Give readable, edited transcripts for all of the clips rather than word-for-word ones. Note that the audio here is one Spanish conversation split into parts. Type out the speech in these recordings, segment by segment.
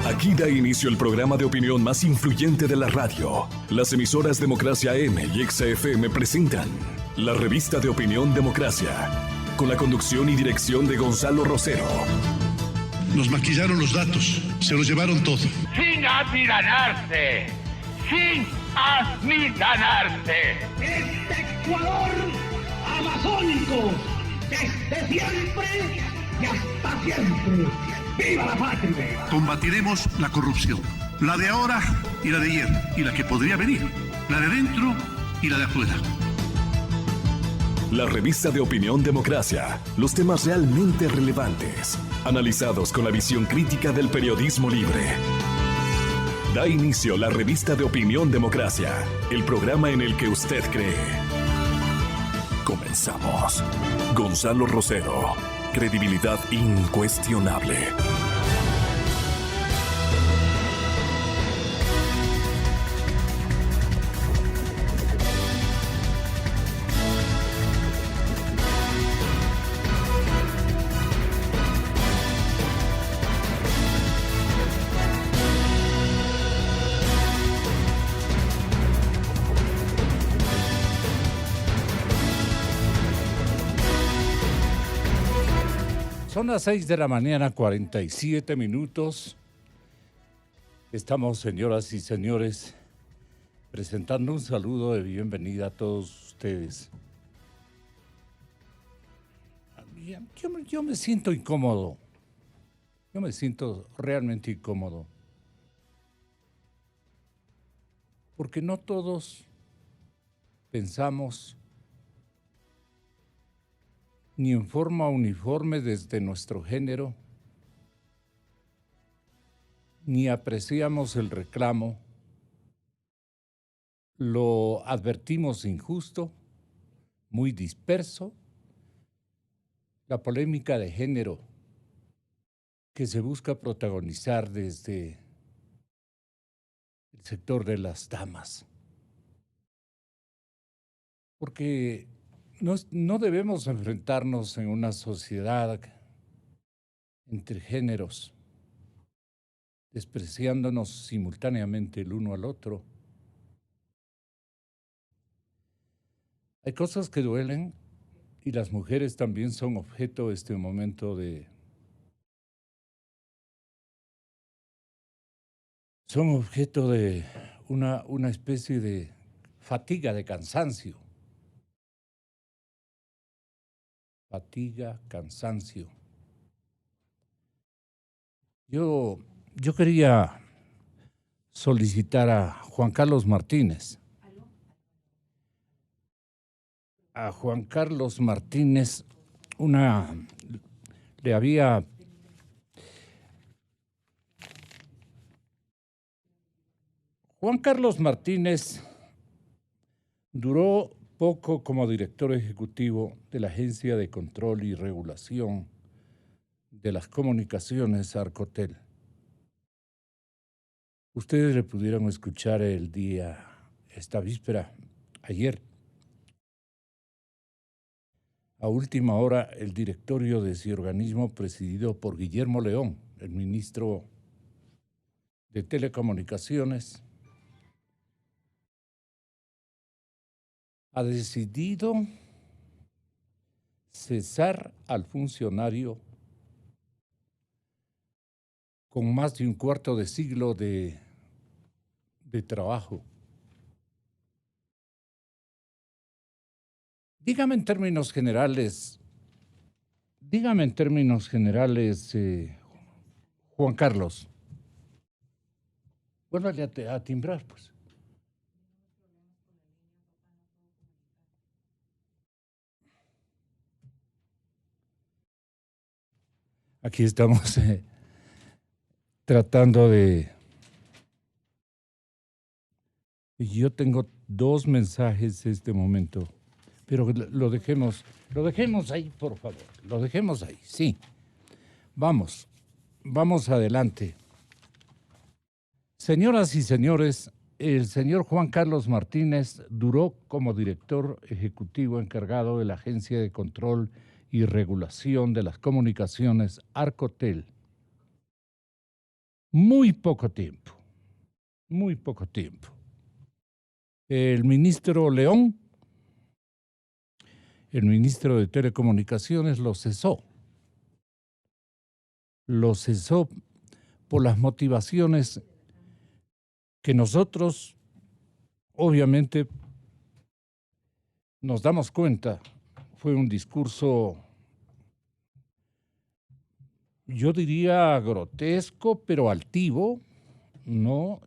Aquí da inicio el programa de opinión más influyente de la radio. Las emisoras Democracia M y XFM presentan la revista de opinión Democracia, con la conducción y dirección de Gonzalo Rosero. Nos maquillaron los datos, se los llevaron todo. Sin amilanarse, sin amilanarse. Este Ecuador amazónico, desde siempre y hasta siempre. ¡Viva la patria! Combatiremos la corrupción, la de ahora y la de ayer, y la que podría venir, la de dentro y la de afuera. La revista de opinión Democracia, los temas realmente relevantes, analizados con la visión crítica del periodismo libre. Da inicio la revista de opinión Democracia, el programa en el que usted cree. Comenzamos. Gonzalo Rosero, credibilidad incuestionable. Son las 6 de la mañana, 47 minutos. Estamos, señoras y señores, presentando un saludo de bienvenida a todos ustedes. Yo me siento incómodo. Yo me siento realmente incómodo. Porque no todos pensamos ni en forma uniforme desde nuestro género, ni apreciamos el reclamo, lo advertimos injusto, muy disperso, la polémica de género que se busca protagonizar desde el sector de las damas. Porque no debemos enfrentarnos en una sociedad entre géneros, despreciándonos simultáneamente el uno al otro. Hay cosas que duelen y las mujeres también son objeto este momento de... Son objeto de una especie de fatiga, de cansancio. Fatiga, cansancio. Yo quería solicitar a Juan Carlos Martínez. A Juan Carlos Martínez Juan Carlos Martínez duró poco como director ejecutivo de la Agencia de Control y Regulación de las Comunicaciones, Arcotel. Ustedes le pudieron escuchar esta víspera, ayer. A última hora, el directorio de ese organismo, presidido por Guillermo León, el ministro de Telecomunicaciones, ha decidido cesar al funcionario con más de un cuarto de siglo de trabajo. Dígame en términos generales, Juan Carlos, vuélvale a timbrar, pues. Aquí estamos tratando de... Yo tengo 2 mensajes en este momento, pero lo dejemos ahí, por favor. Lo dejemos ahí, sí. Vamos adelante. Señoras y señores, el señor Juan Carlos Martínez duró como director ejecutivo encargado de la Agencia de Control y Regulación de las Comunicaciones, Arcotel, muy poco tiempo, muy poco tiempo. El ministro León, el ministro de Telecomunicaciones, lo cesó. Lo cesó por las motivaciones que nosotros, obviamente, nos damos cuenta. Fue un discurso, yo diría grotesco, pero altivo, ¿no?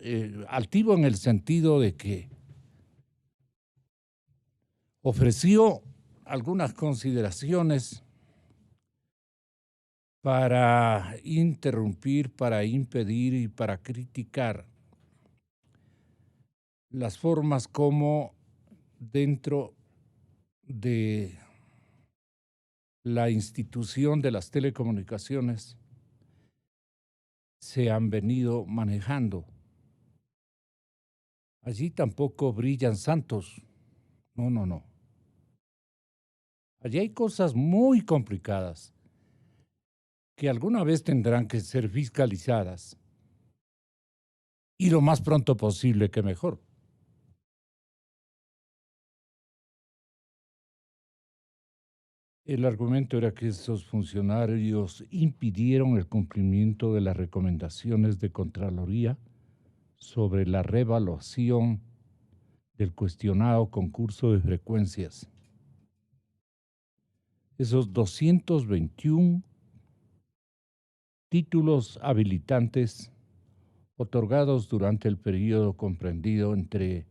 Altivo en el sentido de que ofreció algunas consideraciones para interrumpir, para impedir y para criticar las formas como dentro de la institución de las telecomunicaciones se han venido manejando. Allí tampoco brillan santos. No, no, no. Allí hay cosas muy complicadas que alguna vez tendrán que ser fiscalizadas y lo más pronto posible que mejor. El argumento era que esos funcionarios impidieron el cumplimiento de las recomendaciones de Contraloría sobre la revaluación del cuestionado concurso de frecuencias. Esos 221 títulos habilitantes otorgados durante el periodo comprendido entre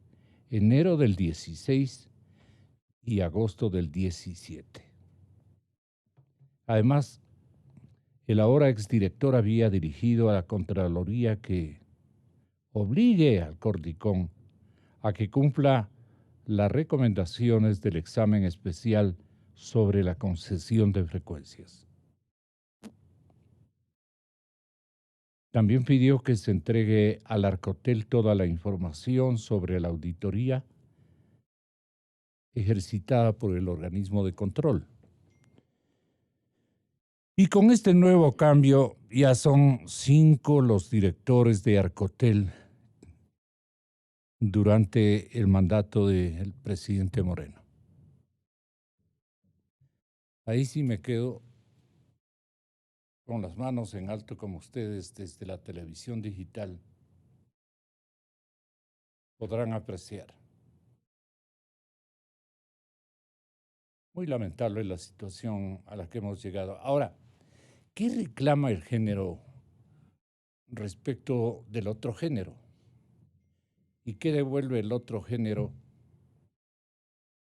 enero del 16 y agosto del 17. Además, el ahora exdirector había dirigido a la Contraloría que obligue al Cordicón a que cumpla las recomendaciones del examen especial sobre la concesión de frecuencias. También pidió que se entregue al Arcotel toda la información sobre la auditoría ejercitada por el organismo de control. Y con este nuevo cambio ya son 5 los directores de Arcotel durante el mandato del presidente Moreno. Ahí sí me quedo con las manos en alto como ustedes desde la televisión digital podrán apreciar. Muy lamentable la situación a la que hemos llegado. Ahora, ¿qué reclama el género respecto del otro género? ¿Y qué devuelve el otro género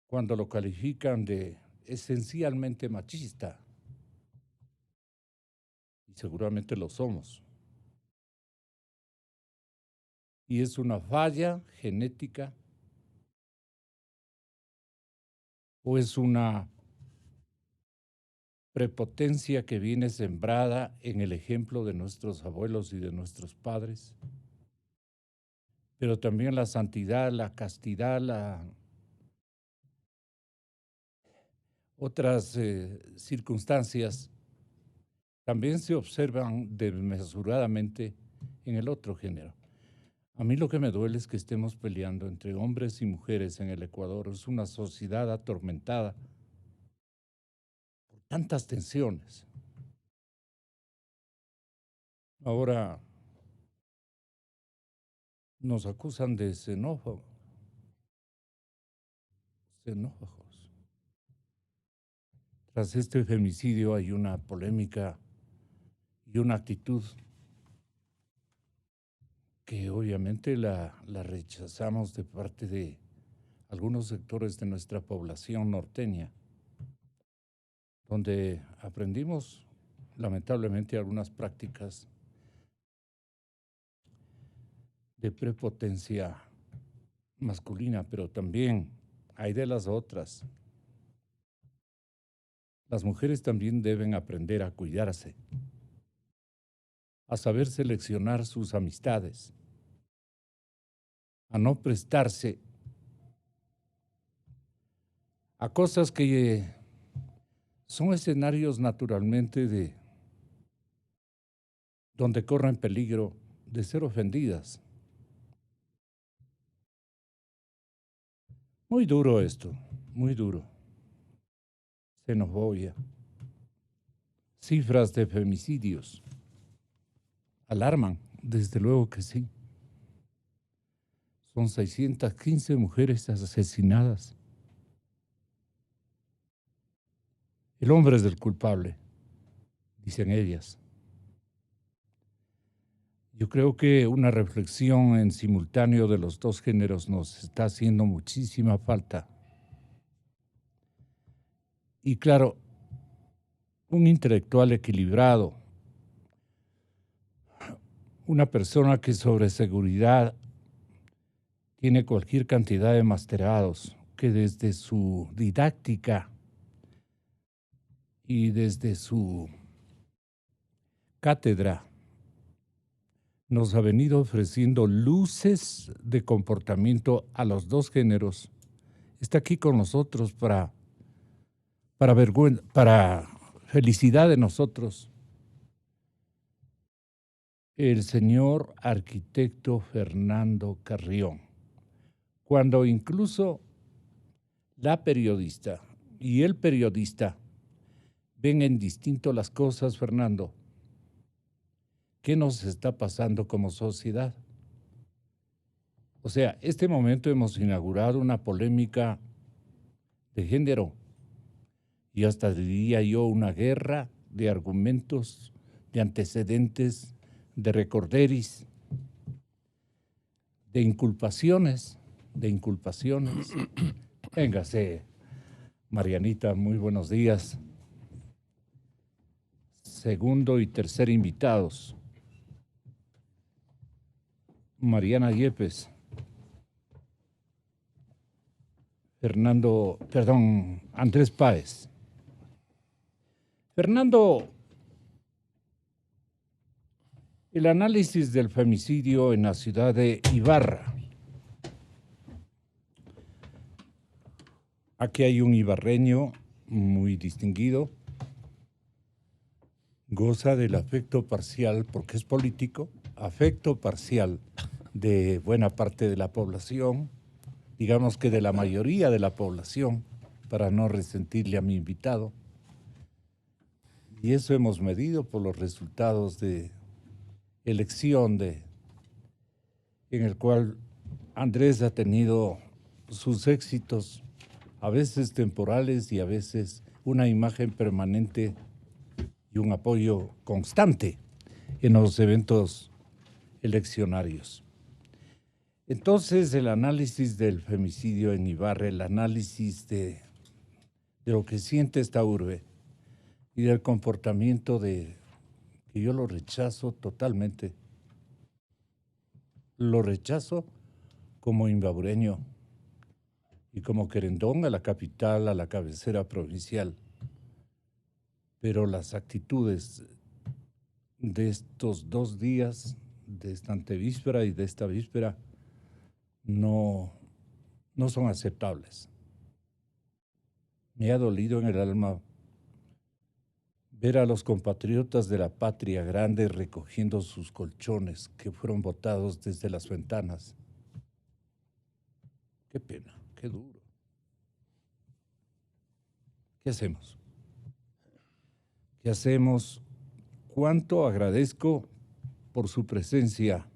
cuando lo califican de esencialmente machista? Y seguramente lo somos. Y es una falla genética o es una prepotencia que viene sembrada en el ejemplo de nuestros abuelos y de nuestros padres, pero también la santidad, la castidad, otras circunstancias también se observan desmesuradamente en el otro género. A mí lo que me duele es que estemos peleando entre hombres y mujeres en el Ecuador. Es una sociedad atormentada por tantas tensiones. Ahora nos acusan de xenófobos. Tras este femicidio hay una polémica y una actitud que obviamente la rechazamos de parte de algunos sectores de nuestra población norteña, donde aprendimos lamentablemente algunas prácticas de prepotencia masculina, pero también hay de las otras. Las mujeres también deben aprender a cuidarse, a saber seleccionar sus amistades, a no prestarse a cosas que son escenarios naturalmente donde corren peligro de ser ofendidas. Muy duro esto, muy duro. Xenofobia. Cifras de femicidios. Alarman, desde luego que sí. Son 615 mujeres asesinadas. El hombre es el culpable, dicen ellas. Yo creo que una reflexión en simultáneo de los dos géneros nos está haciendo muchísima falta. Y claro, un intelectual equilibrado, una persona que sobre seguridad tiene cualquier cantidad de masterados, que desde su didáctica y desde su cátedra nos ha venido ofreciendo luces de comportamiento a los dos géneros. Está aquí con nosotros para felicidad de nosotros. El señor arquitecto Fernando Carrión. Cuando incluso la periodista y el periodista ven en distinto las cosas, Fernando, ¿qué nos está pasando como sociedad? O sea, este momento hemos inaugurado una polémica de género y hasta diría yo una guerra de argumentos, de antecedentes, de recorderis, de inculpaciones. Véngase, Marianita, muy buenos días. Segundo y tercer invitados. Mariana Yepes. Andrés Páez. Fernando, el análisis del femicidio en la ciudad de Ibarra. Aquí hay un ibarreño muy distinguido, goza del afecto parcial, porque es político, afecto parcial de buena parte de la población, digamos que de la mayoría de la población, para no resentirle a mi invitado. Y eso hemos medido por los resultados de elección en el cual Andrés ha tenido sus éxitos, a veces temporales y a veces una imagen permanente y un apoyo constante en los eventos eleccionarios. Entonces, el análisis del femicidio en Ibarra, el análisis de lo que siente esta urbe y del comportamiento que yo lo rechazo totalmente. Lo rechazo como imbabureño y como querendón a la capital, a la cabecera provincial. Pero las actitudes de estos 2 días, de esta antevíspera y de esta víspera, no son aceptables. Me ha dolido en el alma ver a los compatriotas de la patria grande recogiendo sus colchones que fueron botados desde las ventanas. Qué pena, qué duro. ¿Qué hacemos? ¿Qué hacemos? ¿Cuánto agradezco por su presencia,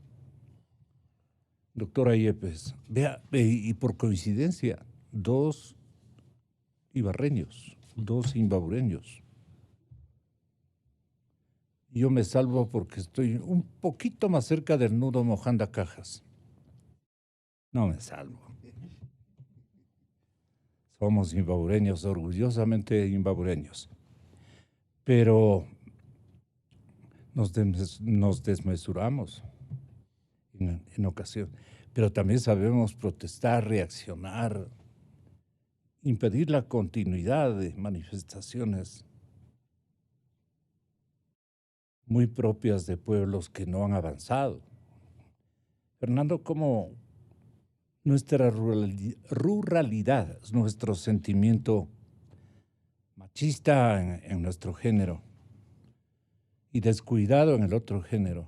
doctora Yepes? Vea, y por coincidencia, 2 ibarreños, 2 imbabureños. Yo me salvo porque estoy un poquito más cerca del nudo Mojanda Cajas. No me salvo. Somos imbabureños, orgullosamente imbabureños. Pero nos desmesuramos en ocasión. Pero también sabemos protestar, reaccionar, impedir la continuidad de manifestaciones muy propias de pueblos que no han avanzado. Fernando, ¿cómo nuestra ruralidad, nuestro sentimiento machista en nuestro género y descuidado en el otro género,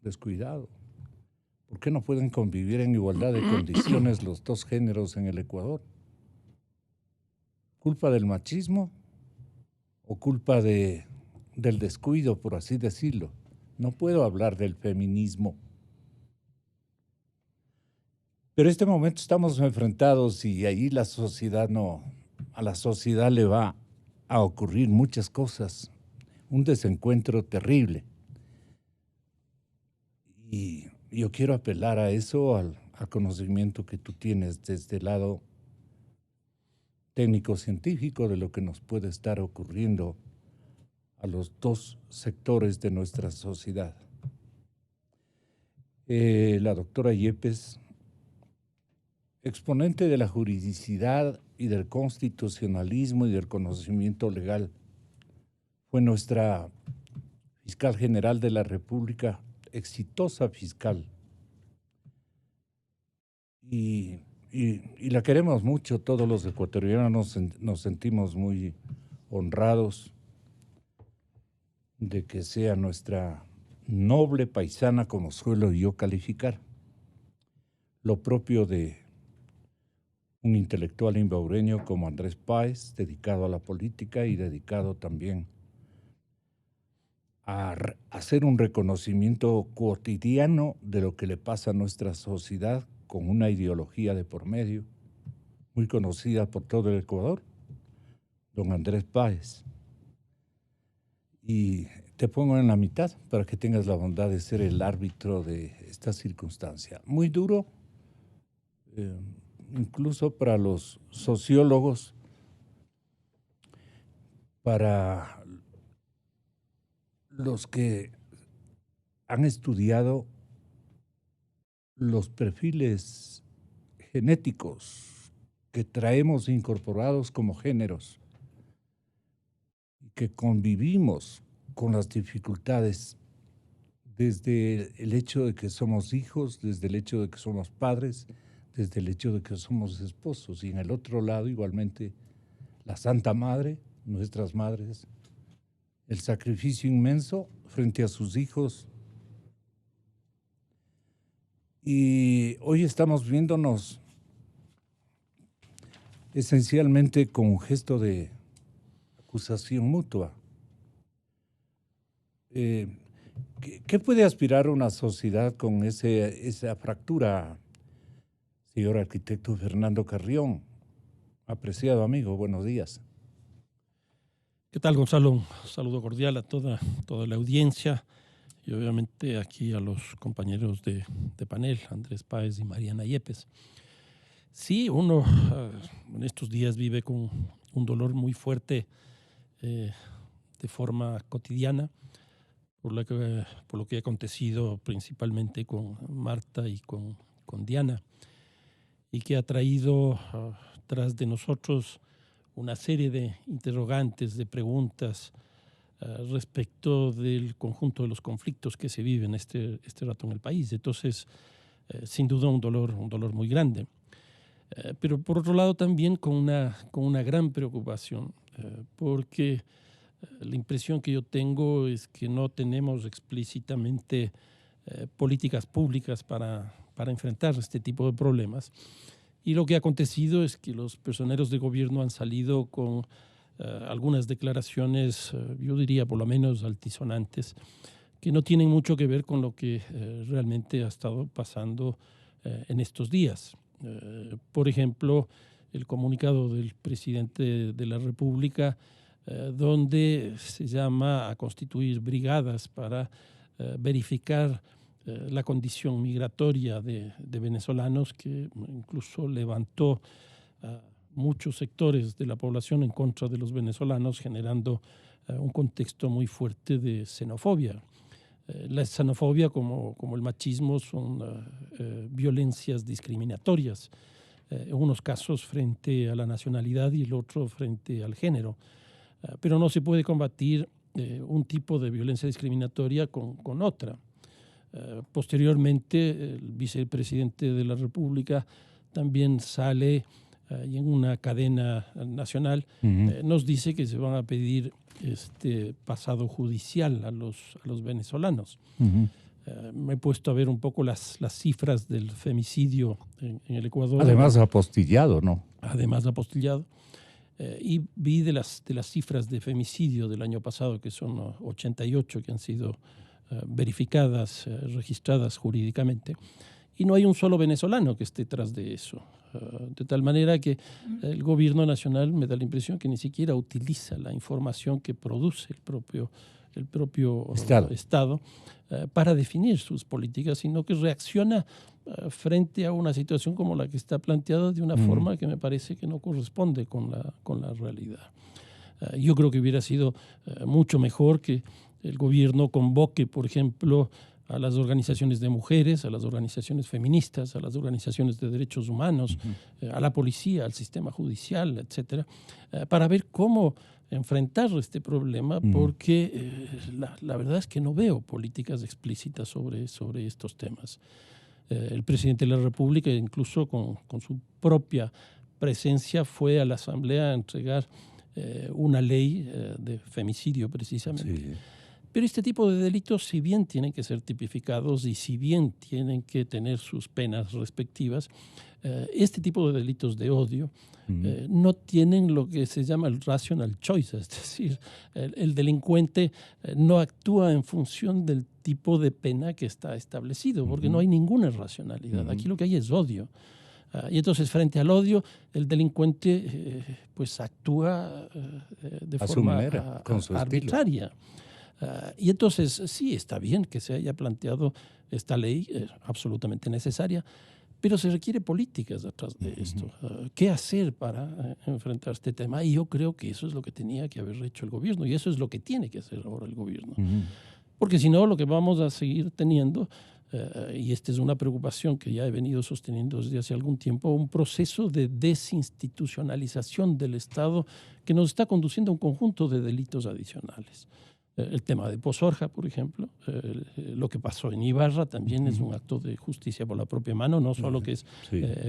descuidado. ¿Por qué no pueden convivir en igualdad de condiciones los dos géneros en el Ecuador? ¿Culpa del machismo o culpa del descuido, por así decirlo? No puedo hablar del feminismo. Pero en este momento estamos enfrentados y ahí a la sociedad le va a ocurrir muchas cosas. Un desencuentro terrible. Y yo quiero apelar a eso, al conocimiento que tú tienes desde el lado técnico-científico de lo que nos puede estar ocurriendo a los dos sectores de nuestra sociedad. La doctora Yepes, exponente de la juridicidad y del constitucionalismo y del conocimiento legal, fue nuestra fiscal general de la República, exitosa fiscal. Y la queremos mucho, todos los ecuatorianos nos sentimos muy honrados de que sea nuestra noble paisana, como suelo yo calificar. Lo propio de un intelectual imbaureño como Andrés Páez, dedicado a la política y dedicado también a hacer un reconocimiento cotidiano de lo que le pasa a nuestra sociedad con una ideología de por medio, muy conocida por todo el Ecuador, don Andrés Páez. Y te pongo en la mitad para que tengas la bondad de ser el árbitro de esta circunstancia. Muy duro, incluso para los sociólogos, para los que han estudiado los perfiles genéticos que traemos incorporados como géneros y que convivimos con las dificultades desde el hecho de que somos hijos, desde el hecho de que somos padres, desde el hecho de que somos esposos, y en el otro lado igualmente la Santa Madre, nuestras madres, el sacrificio inmenso frente a sus hijos. Y hoy estamos viéndonos esencialmente con un gesto de acusación mutua. ¿Qué puede aspirar una sociedad con esa fractura, señor arquitecto Fernando Carrión? Apreciado amigo, buenos días. ¿Qué tal, Gonzalo? Un saludo cordial a toda la audiencia y obviamente aquí a los compañeros de panel, Andrés Páez y Mariana Yepes. Sí, uno en estos días vive con un dolor muy fuerte de forma cotidiana por lo que ha acontecido principalmente con Marta y con Diana, y que ha traído tras de nosotros una serie de interrogantes, de preguntas respecto del conjunto de los conflictos que se viven este rato en el país. Entonces, sin duda un dolor muy grande. Pero por otro lado también con una gran preocupación, porque la impresión que yo tengo es que no tenemos explícitamente políticas públicas para enfrentar este tipo de problemas. Y lo que ha acontecido es que los personeros de gobierno han salido con algunas declaraciones, yo diría por lo menos altisonantes, que no tienen mucho que ver con lo que realmente ha estado pasando en estos días. Por ejemplo, el comunicado del presidente de la República, donde se llama a constituir brigadas para verificar la condición migratoria de venezolanos, que incluso levantó muchos sectores de la población en contra de los venezolanos, generando un contexto muy fuerte de xenofobia. La xenofobia, como el machismo, son violencias discriminatorias, en unos casos frente a la nacionalidad y el otro frente al género. Pero no se puede combatir un tipo de violencia discriminatoria con otra. Posteriormente, el vicepresidente de la República también sale y en una cadena nacional nos dice que se van a pedir pasado judicial a los venezolanos. Me he puesto a ver un poco las cifras del femicidio en el Ecuador. Además apostillado, ¿no? Además apostillado. Y vi de las cifras de femicidio del año pasado, que son 88 que han sido verificadas, registradas jurídicamente, y no hay un solo venezolano que esté tras de eso. De tal manera que el gobierno nacional me da la impresión que ni siquiera utiliza la información que produce el propio Estado para definir sus políticas, sino que reacciona frente a una situación como la que está planteada de una forma que me parece que no corresponde con la realidad. Yo creo que hubiera sido mucho mejor que el gobierno convoque, por ejemplo, a las organizaciones de mujeres, a las organizaciones feministas, a las organizaciones de derechos humanos, a la policía, al sistema judicial, etcétera, para ver cómo enfrentar este problema, porque la verdad es que no veo políticas explícitas sobre estos temas. El presidente de la República, incluso con su propia presencia, fue a la Asamblea a entregar una ley de femicidio precisamente. Sí. Pero este tipo de delitos, si bien tienen que ser tipificados y si bien tienen que tener sus penas respectivas, este tipo de delitos de odio no tienen lo que se llama el rational choice, es decir, el delincuente no actúa en función del tipo de pena que está establecido, porque no hay ninguna racionalidad. Aquí lo que hay es odio. Y entonces, frente al odio, el delincuente pues actúa de forma manera, con su arbitraria. Y entonces, sí, está bien que se haya planteado esta ley, absolutamente necesaria, pero se requiere políticas detrás de esto. ¿Qué hacer para enfrentar este tema? Y yo creo que eso es lo que tenía que haber hecho el gobierno, y eso es lo que tiene que hacer ahora el gobierno. Porque si no, lo que vamos a seguir teniendo, y esta es una preocupación que ya he venido sosteniendo desde hace algún tiempo, un proceso de desinstitucionalización del Estado que nos está conduciendo a un conjunto de delitos adicionales. El tema de Pozorja, por ejemplo, lo que pasó en Ibarra también es un acto de justicia por la propia mano, no solo que es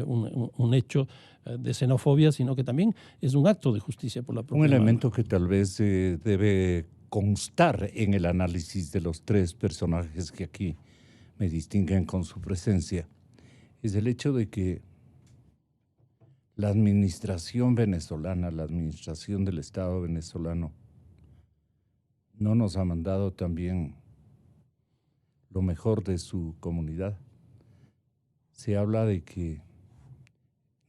un hecho de xenofobia, sino que también es un acto de justicia por la propia mano. Un elemento que tal vez debe constar en el análisis de los tres personajes que aquí me distinguen con su presencia es el hecho de que la administración venezolana, la administración del Estado venezolano, no nos ha mandado también lo mejor de su comunidad. Se habla de que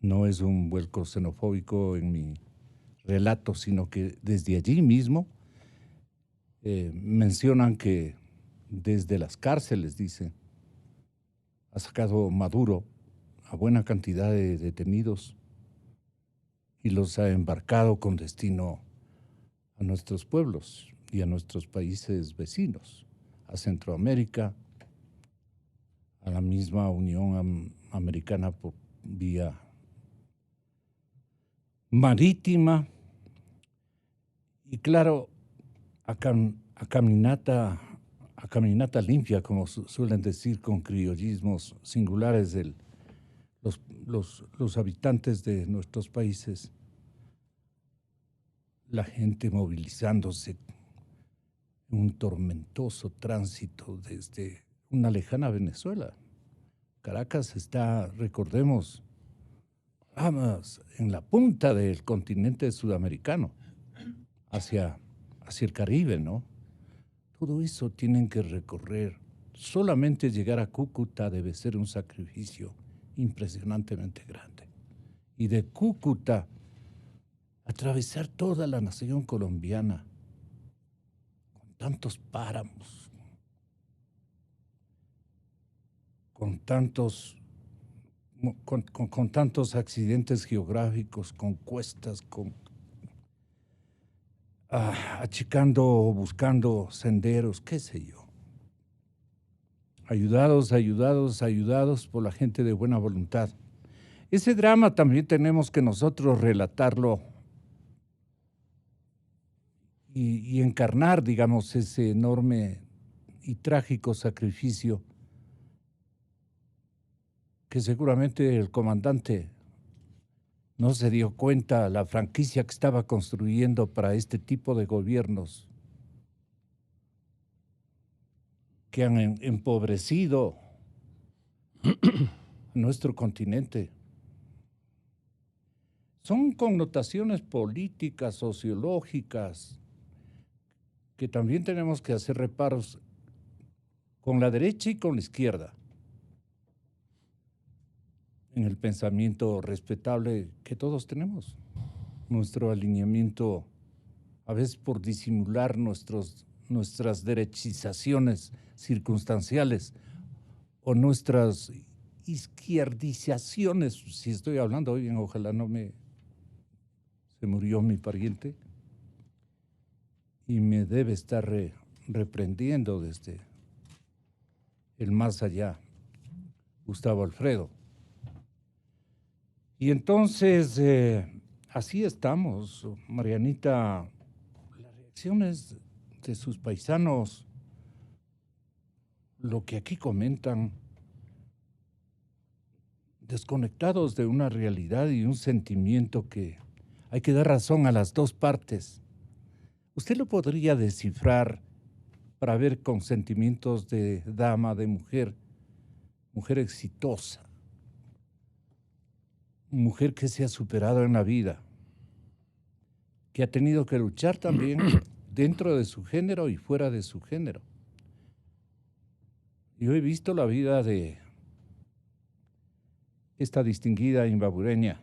no es un vuelco xenofóbico en mi relato, sino que desde allí mismo mencionan que desde las cárceles, dice, ha sacado Maduro a buena cantidad de detenidos y los ha embarcado con destino a nuestros pueblos y a nuestros países vecinos, a Centroamérica, a la misma Unión Americana por vía marítima y claro, a caminata limpia, como suelen decir con criollismos singulares los habitantes de nuestros países, la gente movilizándose en un tormentoso tránsito desde una lejana Venezuela. Caracas está, recordemos, vamos, en la punta del continente sudamericano, hacia el Caribe, ¿no? Todo eso tienen que recorrer. Solamente llegar a Cúcuta debe ser un sacrificio impresionantemente grande. Y de Cúcuta, atravesar toda la nación colombiana, con tantos páramos, con tantos accidentes geográficos, con cuestas, achicando, buscando senderos, qué sé yo. Ayudados por la gente de buena voluntad. Ese drama también tenemos que nosotros relatarlo y encarnar, digamos, ese enorme y trágico sacrificio que seguramente el comandante no se dio cuenta la franquicia que estaba construyendo para este tipo de gobiernos que han empobrecido nuestro continente. Son connotaciones políticas, sociológicas, que también tenemos que hacer reparos con la derecha y con la izquierda, en el pensamiento respetable que todos tenemos. Nuestro alineamiento, a veces por disimular nuestras derechizaciones circunstanciales o nuestras izquierdizaciones, si estoy hablando bien, ojalá se murió mi pariente y me debe estar reprendiendo desde el más allá, Gustavo Alfredo. Y entonces, así estamos, Marianita. Las reacciones de sus paisanos, lo que aquí comentan, desconectados de una realidad y un sentimiento que hay que dar razón a las dos partes. ¿Usted lo podría descifrar para ver con sentimientos de dama, de mujer exitosa, mujer que se ha superado en la vida, que ha tenido que luchar también dentro de su género y fuera de su género? Yo he visto la vida de esta distinguida imbabureña,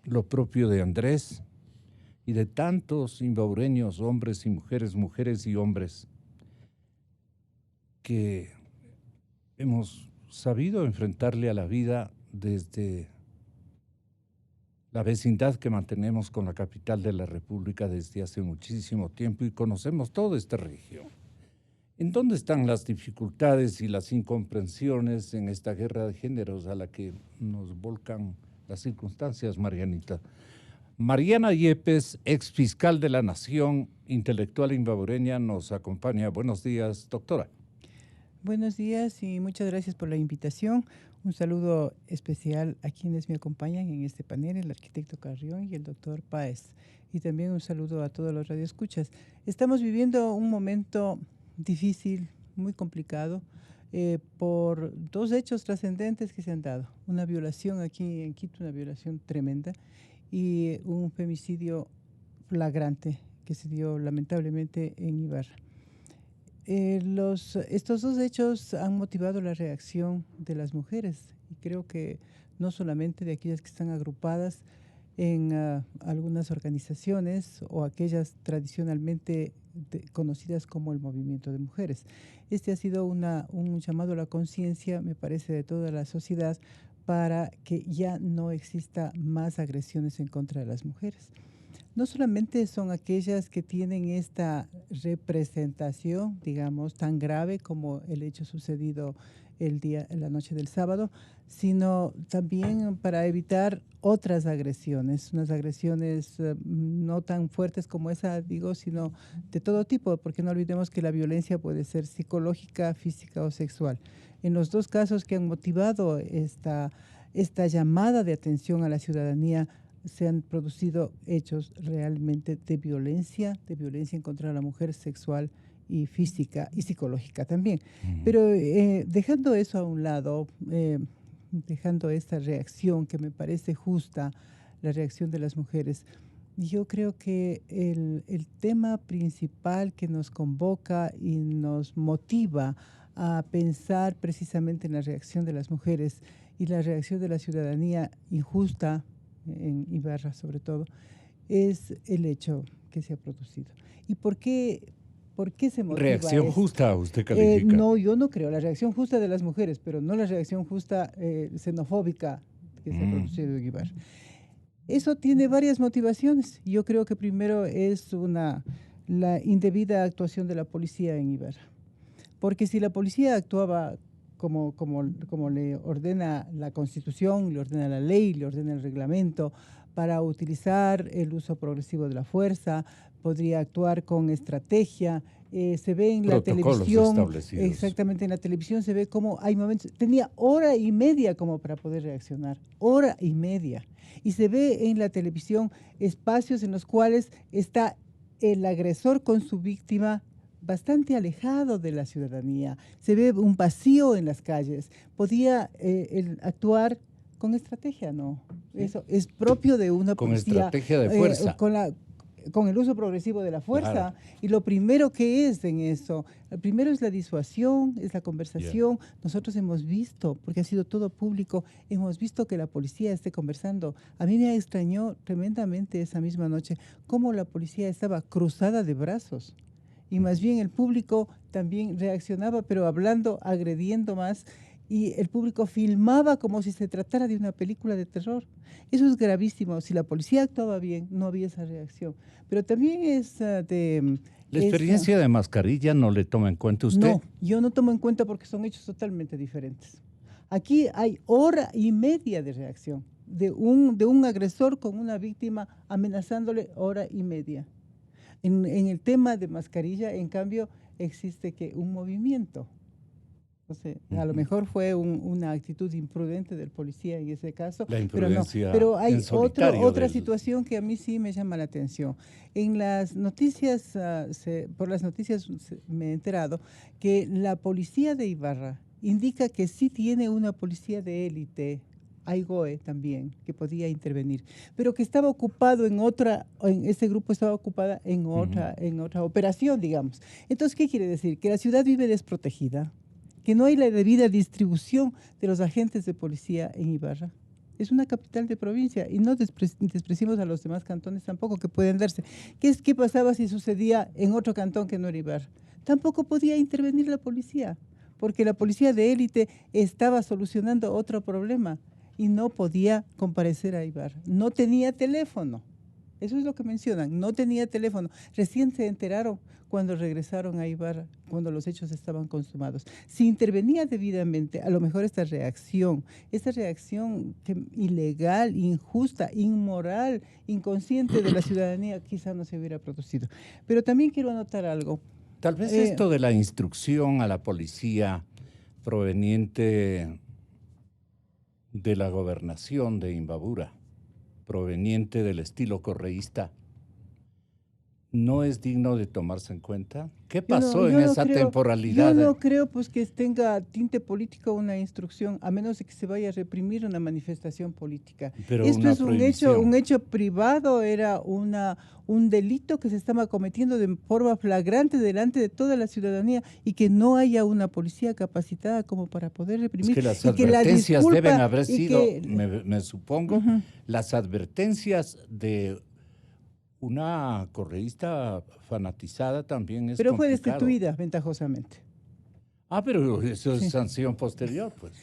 lo propio de Andrés y de tantos imbabureños, hombres y mujeres, mujeres y hombres, que hemos sabido enfrentarle a la vida desde la vecindad que mantenemos con la capital de la República desde hace muchísimo tiempo y conocemos toda esta región. ¿En dónde están las dificultades y las incomprensiones en esta guerra de géneros a la que nos volcan las circunstancias, Marianita? Mariana Yepes, ex fiscal de la Nación, intelectual imbabureña, nos acompaña. Buenos días, doctora. Buenos días y muchas gracias por la invitación. Un saludo especial a quienes me acompañan en este panel, el arquitecto Carrión y el doctor Páez. Y también un saludo a todos los radioescuchas. Estamos viviendo un momento difícil, muy complicado, por dos hechos trascendentes que se han dado. Una violación aquí en Quito, una violación tremenda, y un femicidio flagrante que se dio lamentablemente en Ibarra. Estos dos hechos han motivado la reacción de las mujeres, y creo que no solamente de aquellas que están agrupadas en algunas organizaciones o aquellas tradicionalmente conocidas como el movimiento de mujeres. Este ha sido un llamado a la conciencia, me parece, de toda la sociedad para que ya no exista más agresiones en contra de las mujeres. No solamente son aquellas que tienen esta representación, digamos, tan grave como el hecho sucedido la noche del sábado, sino también para evitar otras agresiones, unas agresiones no tan fuertes como esa, digo, sino de todo tipo, porque no olvidemos que la violencia puede ser psicológica, física o sexual. En los dos casos que han motivado esta llamada de atención a la ciudadanía, se han producido hechos realmente de violencia en contra de la mujer, sexual y física y psicológica también. Pero dejando eso a un lado, dejando esta reacción que me parece justa, la reacción de las mujeres, yo creo que el tema principal que nos convoca y nos motiva a pensar precisamente en la reacción de las mujeres y la reacción de la ciudadanía injusta, en Ibarra sobre todo, es el hecho que se ha producido. ¿Y por qué se motiva ¿Reacción esto? justa usted califica? No, yo no creo. La reacción justa de las mujeres, pero no la reacción justa xenofóbica que se ha producido en Ibarra. Eso tiene varias motivaciones. Yo creo que primero es la indebida actuación de la policía en Ibarra. Porque si la policía actuaba como le ordena la Constitución, le ordena la ley, le ordena el reglamento, para utilizar el uso progresivo de la fuerza, podría actuar con estrategia. Se ve en la televisión, exactamente en la televisión se ve cómo hay momentos, tenía hora y media como para poder reaccionar, hora y media. Y se ve en la televisión espacios en los cuales está el agresor con su víctima bastante alejado de la ciudadanía. Se ve un vacío en las calles. Podía actuar con estrategia, ¿no? Eso es propio de una policía. Con estrategia de fuerza. Con el uso progresivo de la fuerza. Claro. Y lo primero que es en eso, el primero es la disuasión, es la conversación. Yeah. Nosotros hemos visto, porque ha sido todo público, hemos visto que la policía esté conversando. A mí me extrañó tremendamente esa misma noche cómo la policía estaba cruzada de brazos. Y más bien el público también reaccionaba, pero hablando, agrediendo más. Y el público filmaba como si se tratara de una película de terror. Eso es gravísimo. Si la policía actuaba bien, no había esa reacción. Pero también es de... ¿La experiencia de mascarilla no le toma en cuenta usted? No, yo no tomo en cuenta porque son hechos totalmente diferentes. Aquí hay 1.5 horas de reacción de un agresor con una víctima amenazándole 1.5 horas. En el tema de mascarilla, en cambio, existe que un movimiento. Entonces, a lo mejor fue una actitud imprudente del policía en ese caso, la imprudencia, pero hay otra situación que a mí sí me llama la atención. En las noticias, por las noticias me he enterado que la policía de Ibarra indica que sí tiene una policía de élite, AIGOE también, que podía intervenir, pero que estaba ocupado ese grupo estaba ocupada en otra operación, digamos. Entonces, ¿qué quiere decir? Que la ciudad vive desprotegida, que no hay la debida distribución de los agentes de policía en Ibarra. Es una capital de provincia y no despreciemos a los demás cantones tampoco que pueden darse. ¿Qué pasaba si sucedía en otro cantón que no era Ibarra? Tampoco podía intervenir la policía, porque la policía de élite estaba solucionando otro problema y no podía comparecer a Ibarra. No tenía teléfono. Eso es lo que mencionan, no tenía teléfono. Recién se enteraron cuando regresaron a Ibarra, cuando los hechos estaban consumados. Si intervenía debidamente, a lo mejor esta reacción ilegal, injusta, inmoral, inconsciente de la ciudadanía, quizá no se hubiera producido. Pero también quiero anotar algo. Tal vez esto de la instrucción a la policía proveniente de la gobernación de Imbabura, proveniente del estilo correísta, ¿no es digno de tomarse en cuenta? ¿Qué pasó en esa temporalidad? Yo no creo pues que tenga tinte político una instrucción, a menos de que se vaya a reprimir una manifestación política. Pero esto es un hecho privado, era un delito que se estaba cometiendo de forma flagrante delante de toda la ciudadanía y que no haya una policía capacitada como para poder reprimir. Es que las advertencias deben haber sido, me supongo, las advertencias de una correísta fanatizada también es pero fue complicado. Destituida ventajosamente. Pero eso es sanción posterior, pues.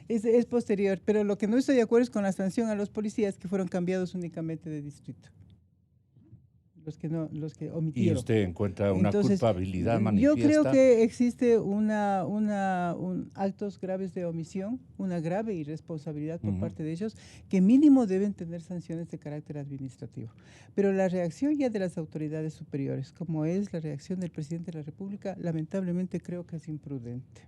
Es posterior, pero lo que no estoy de acuerdo es con la sanción a los policías que fueron cambiados únicamente de distrito. Los que omitieron. ¿Y usted encuentra una culpabilidad manifiesta? Yo creo que existe actos graves de omisión, una grave irresponsabilidad por parte de ellos, que mínimo deben tener sanciones de carácter administrativo. Pero la reacción ya de las autoridades superiores, como es la reacción del presidente de la República, lamentablemente creo que es imprudente.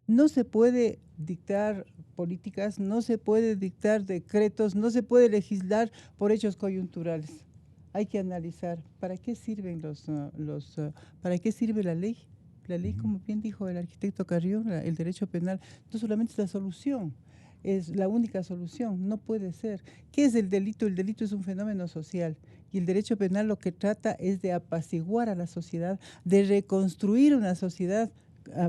No se puede dictar políticas, no se puede dictar decretos, no se puede legislar por hechos coyunturales. Hay que analizar para qué sirven para qué sirve la ley. La ley, como bien dijo el arquitecto Carrión, el derecho penal no solamente es la solución, es la única solución, no puede ser. ¿Qué es el delito? El delito es un fenómeno social y el derecho penal lo que trata es de apaciguar a la sociedad, de reconstruir una sociedad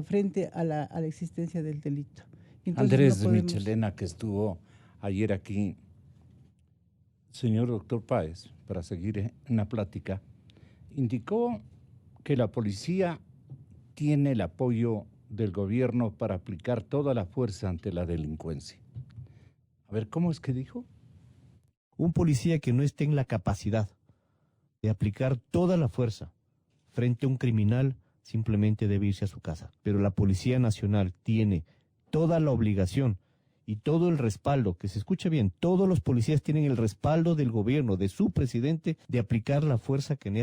frente a la existencia del delito. Entonces, Andrés Michelena, que estuvo ayer aquí, señor doctor Páez, para seguir en la plática, indicó que la policía tiene el apoyo del gobierno para aplicar toda la fuerza ante la delincuencia. A ver, ¿cómo es que dijo? Un policía que no esté en la capacidad de aplicar toda la fuerza frente a un criminal simplemente debe irse a su casa. Pero la Policía Nacional tiene toda la obligación y todo el respaldo, que se escuche bien, todos los policías tienen el respaldo del gobierno, de su presidente, de aplicar la fuerza que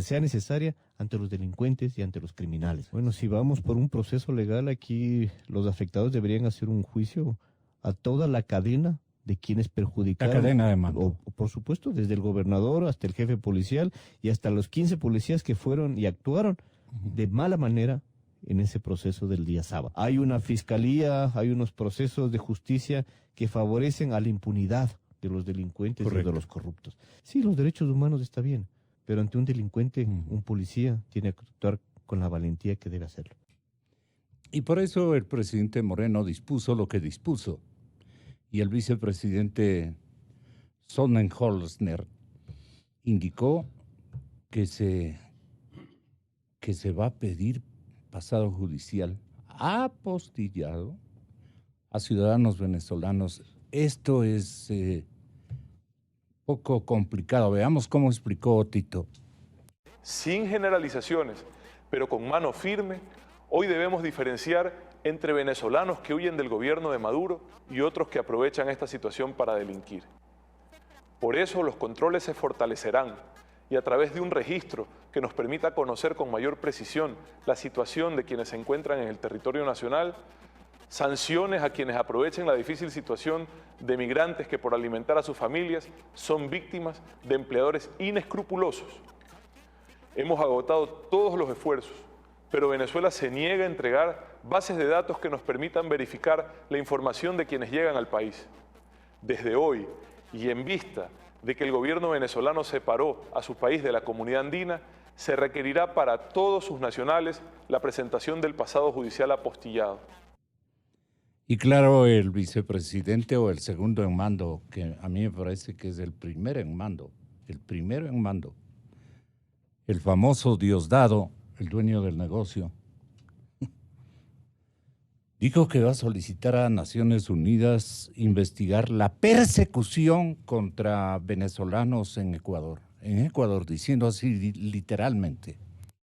sea necesaria ante los delincuentes y ante los criminales. Bueno, si vamos por un proceso legal, aquí los afectados deberían hacer un juicio a toda la cadena de quienes perjudicaron. La cadena de mando. O, por supuesto, desde el gobernador hasta el jefe policial y hasta los 15 policías que fueron y actuaron de mala manera en ese proceso del día sábado. Hay una fiscalía, hay unos procesos de justicia que favorecen a la impunidad de los delincuentes y de los corruptos. Sí, los derechos humanos está bien, pero ante un delincuente, un policía tiene que actuar con la valentía que debe hacerlo. Y por eso el presidente Moreno dispuso lo que dispuso. Y el vicepresidente Sonnenholzner indicó que se va a pedir pasado judicial apostillado a ciudadanos venezolanos. Esto es poco complicado. Veamos cómo explicó Tito. Sin generalizaciones, pero con mano firme, hoy debemos diferenciar entre venezolanos que huyen del gobierno de Maduro y otros que aprovechan esta situación para delinquir. Por eso los controles se fortalecerán y a través de un registro que nos permita conocer con mayor precisión la situación de quienes se encuentran en el territorio nacional, sanciones a quienes aprovechen la difícil situación de migrantes que por alimentar a sus familias son víctimas de empleadores inescrupulosos. Hemos agotado todos los esfuerzos, pero Venezuela se niega a entregar bases de datos que nos permitan verificar la información de quienes llegan al país. Desde hoy, y en vista de que el gobierno venezolano separó a su país de la comunidad andina, se requerirá para todos sus nacionales la presentación del pasado judicial apostillado. Y claro, el vicepresidente o el segundo en mando, que a mí me parece que es el primero en mando, el famoso Diosdado, el dueño del negocio, dijo que va a solicitar a Naciones Unidas investigar la persecución contra venezolanos en Ecuador, diciendo así literalmente.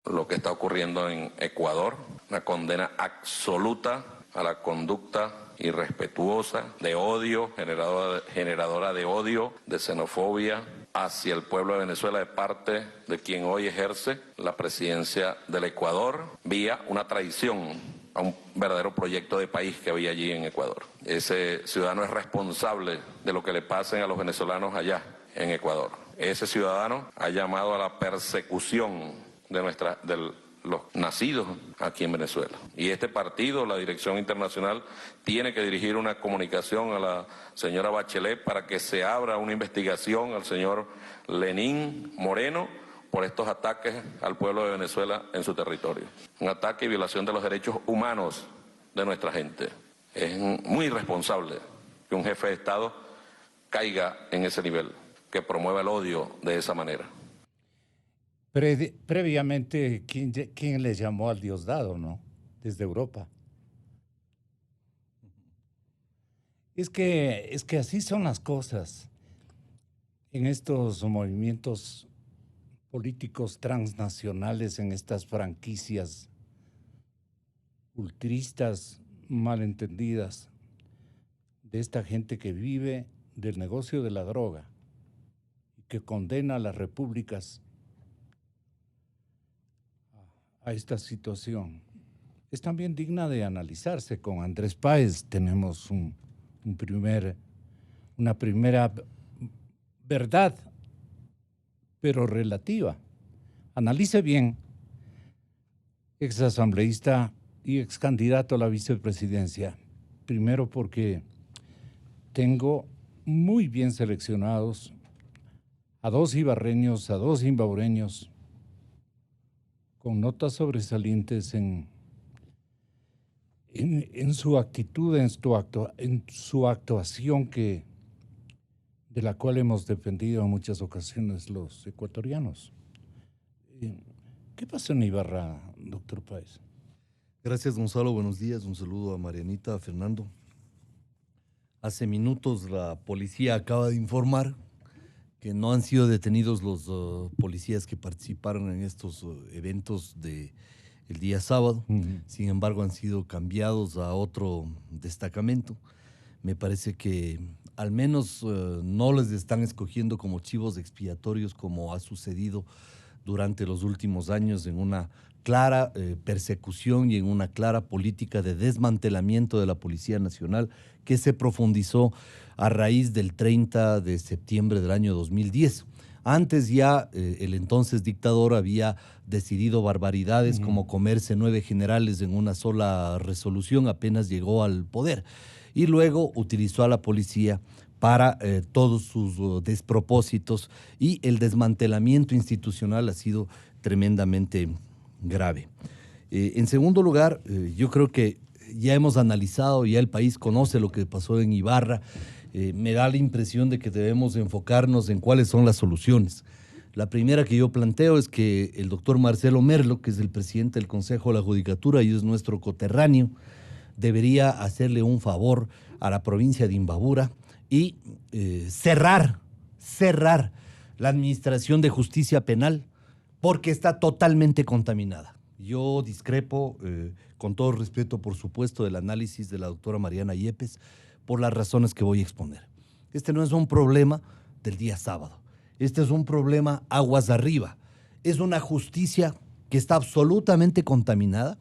Lo que está ocurriendo en Ecuador, una condena absoluta a la conducta irrespetuosa, de odio, generadora de odio, de xenofobia hacia el pueblo de Venezuela de parte de quien hoy ejerce la presidencia del Ecuador, vía una traición a un verdadero proyecto de país que había allí en Ecuador. Ese ciudadano es responsable de lo que le pasen a los venezolanos allá en Ecuador. Ese ciudadano ha llamado a la persecución de los nacidos aquí en Venezuela. Y este partido, la Dirección Internacional, tiene que dirigir una comunicación a la señora Bachelet para que se abra una investigación al señor Lenín Moreno por estos ataques al pueblo de Venezuela en su territorio. Un ataque y violación de los derechos humanos de nuestra gente. Es muy irresponsable que un jefe de Estado caiga en ese nivel, que promueva el odio de esa manera. Previamente, ¿quién le llamó al Diosdado, no? Desde Europa. Es que así son las cosas en estos movimientos políticos transnacionales, en estas franquicias ultristas malentendidas de esta gente que vive del negocio de la droga y que condena a las repúblicas a esta situación. Es también digna de analizarse. Con Andrés Páez tenemos una primera verdad, pero relativa. Analice bien, exasambleísta y excandidato a la vicepresidencia. Primero porque tengo muy bien seleccionados a 2 ibarreños, a 2 imbaureños, con notas sobresalientes en su actitud, en su actuación de la cual hemos dependido en muchas ocasiones los ecuatorianos. ¿Qué pasó en Ibarra, doctor Páez? Gracias, Gonzalo. Buenos días. Un saludo a Marianita, a Fernando. Hace minutos la policía acaba de informar que no han sido detenidos los policías que participaron en estos eventos del día sábado. Sin embargo, han sido cambiados a otro destacamento. Me parece que al menos no les están escogiendo como chivos expiatorios como ha sucedido durante los últimos años en una clara persecución y en una clara política de desmantelamiento de la Policía Nacional que se profundizó a raíz del 30 de septiembre del año 2010. Antes ya el entonces dictador había decidido barbaridades como comerse 9 generales en una sola resolución apenas llegó al poder. Y luego utilizó a la policía para todos sus despropósitos y el desmantelamiento institucional ha sido tremendamente grave. En segundo lugar, yo creo que ya hemos analizado, ya el país conoce lo que pasó en Ibarra. Me da la impresión de que debemos enfocarnos en cuáles son las soluciones. La primera que yo planteo es que el doctor Marcelo Merlo, que es el presidente del Consejo de la Judicatura y es nuestro coterráneo, debería hacerle un favor a la provincia de Imbabura y cerrar la administración de justicia penal porque está totalmente contaminada. Yo discrepo, con todo respeto, por supuesto, del análisis de la doctora Mariana Yepes, por las razones que voy a exponer. Este no es un problema del día sábado. Este es un problema aguas arriba. Es una justicia que está absolutamente contaminada,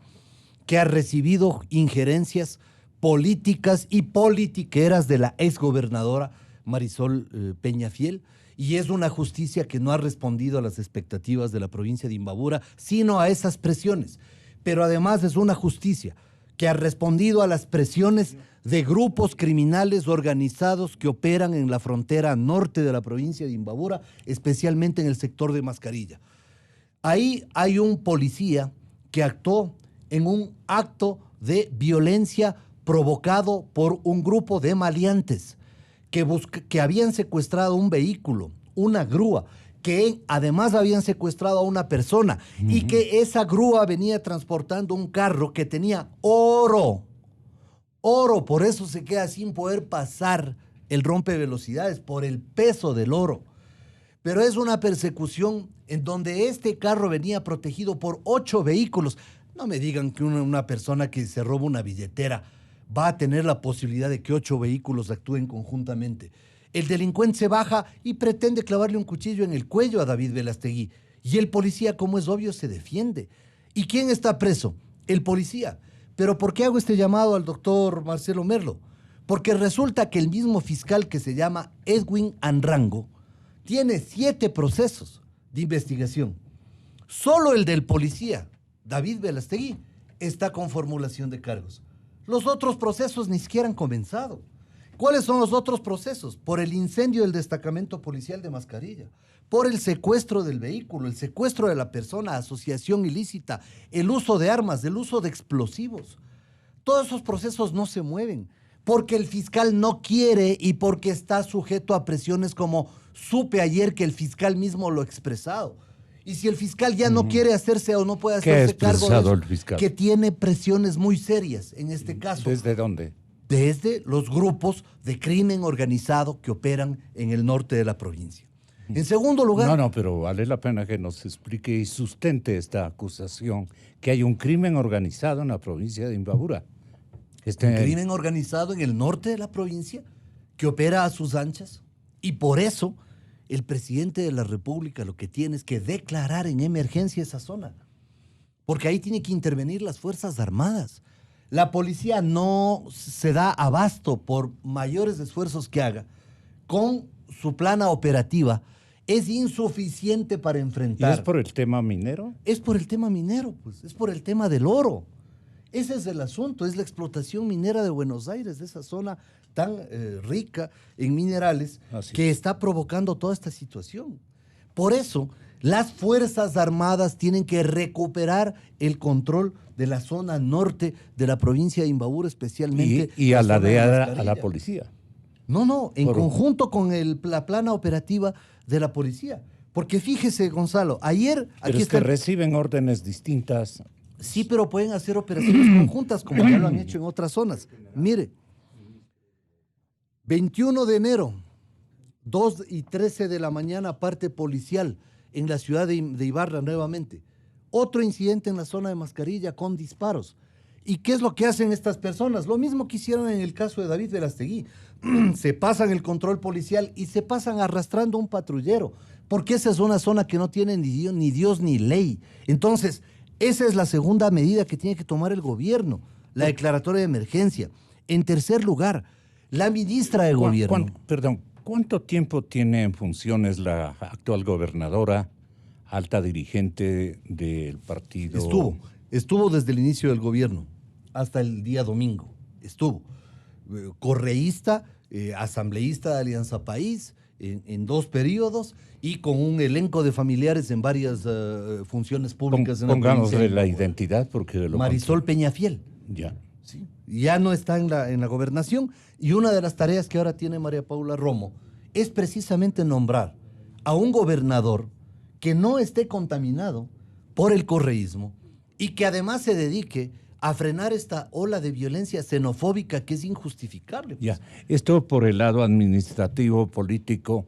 que ha recibido injerencias políticas y politiqueras de la exgobernadora Marisol Peñafiel, y es una justicia que no ha respondido a las expectativas de la provincia de Imbabura, sino a esas presiones. Pero además es una justicia que ha respondido a las presiones de grupos criminales organizados que operan en la frontera norte de la provincia de Imbabura, especialmente en el sector de Mascarilla. Ahí hay un policía que actuó en un acto de violencia provocado por un grupo de maleantes que habían secuestrado un vehículo, una grúa, que además habían secuestrado a una persona y que esa grúa venía transportando un carro que tenía oro, por eso se queda sin poder pasar el rompevelocidades, por el peso del oro. Pero es una persecución en donde este carro venía protegido por 8 vehículos. No me digan que una persona que se roba una billetera va a tener la posibilidad de que 8 vehículos actúen conjuntamente. El delincuente se baja y pretende clavarle un cuchillo en el cuello a David Velastegui. Y el policía, como es obvio, se defiende. ¿Y quién está preso? El policía. ¿Pero por qué hago este llamado al doctor Marcelo Merlo? Porque resulta que el mismo fiscal que se llama Edwin Anrango tiene 7 procesos de investigación. Solo el del policía, David Velastegui, está con formulación de cargos. Los otros procesos ni siquiera han comenzado. ¿Cuáles son los otros procesos? Por el incendio del destacamento policial de Mascarilla, por el secuestro del vehículo, el secuestro de la persona, asociación ilícita, el uso de armas, el uso de explosivos. Todos esos procesos no se mueven porque el fiscal no quiere y porque está sujeto a presiones, como supe ayer que el fiscal mismo lo ha expresado. Y si el fiscal ya no quiere hacerse o no puede hacerse cargo de eso, el fiscal? que tiene presiones muy serias en este caso. ¿Desde dónde? Desde los grupos de crimen organizado que operan en el norte de la provincia. En segundo lugar... No, pero vale la pena que nos explique y sustente esta acusación que hay un crimen organizado en la provincia de Imbabura. Un crimen organizado en el norte de la provincia que opera a sus anchas, y por eso el presidente de la República lo que tiene es que declarar en emergencia esa zona, porque ahí tiene que intervenir las Fuerzas Armadas. La policía no se da abasto, por mayores esfuerzos que haga, con su plana operativa, es insuficiente para enfrentar. ¿Y es por el tema minero? Es por el tema minero, pues, es por el tema del oro. Ese es el asunto, es la explotación minera de Buenos Aires, de esa zona tan rica en minerales, que está provocando toda esta situación. Por eso, las Fuerzas Armadas tienen que recuperar el control de la zona norte de la provincia de Imbabura, especialmente. Y a la policía. No, en conjunto con la plana operativa de la policía. Porque fíjese, Gonzalo, ayer... Pero es que reciben órdenes distintas. Sí, pero pueden hacer operaciones conjuntas, como ya lo han hecho en otras zonas. Mire, 21 de enero, 2:13 de la mañana, parte policial en la ciudad de Ibarra nuevamente. Otro incidente en la zona de Mascarilla con disparos. ¿Y qué es lo que hacen estas personas? Lo mismo que hicieron en el caso de David Velastegui. Se pasan el control policial y se pasan arrastrando un patrullero porque esa es una zona que no tiene ni Dios ni ley. Entonces, esa es la segunda medida que tiene que tomar el gobierno, la declaratoria de emergencia. En tercer lugar, la ministra de Gobierno. ¿Cuánto tiempo tiene en funciones la actual gobernadora, alta dirigente del partido? Estuvo desde el inicio del gobierno hasta el día domingo. Estuvo correísta, asambleísta de Alianza País en 2 periodos y con un elenco de familiares en varias funciones públicas. Pongámosle la identidad porque... Marisol Peñafiel. Ya. ¿Sí? Ya no está en la gobernación, y una de las tareas que ahora tiene María Paula Romo es precisamente nombrar a un gobernador que no esté contaminado por el correísmo y que además se dedique a frenar esta ola de violencia xenofóbica que es injustificable. Ya, esto por el lado administrativo, político.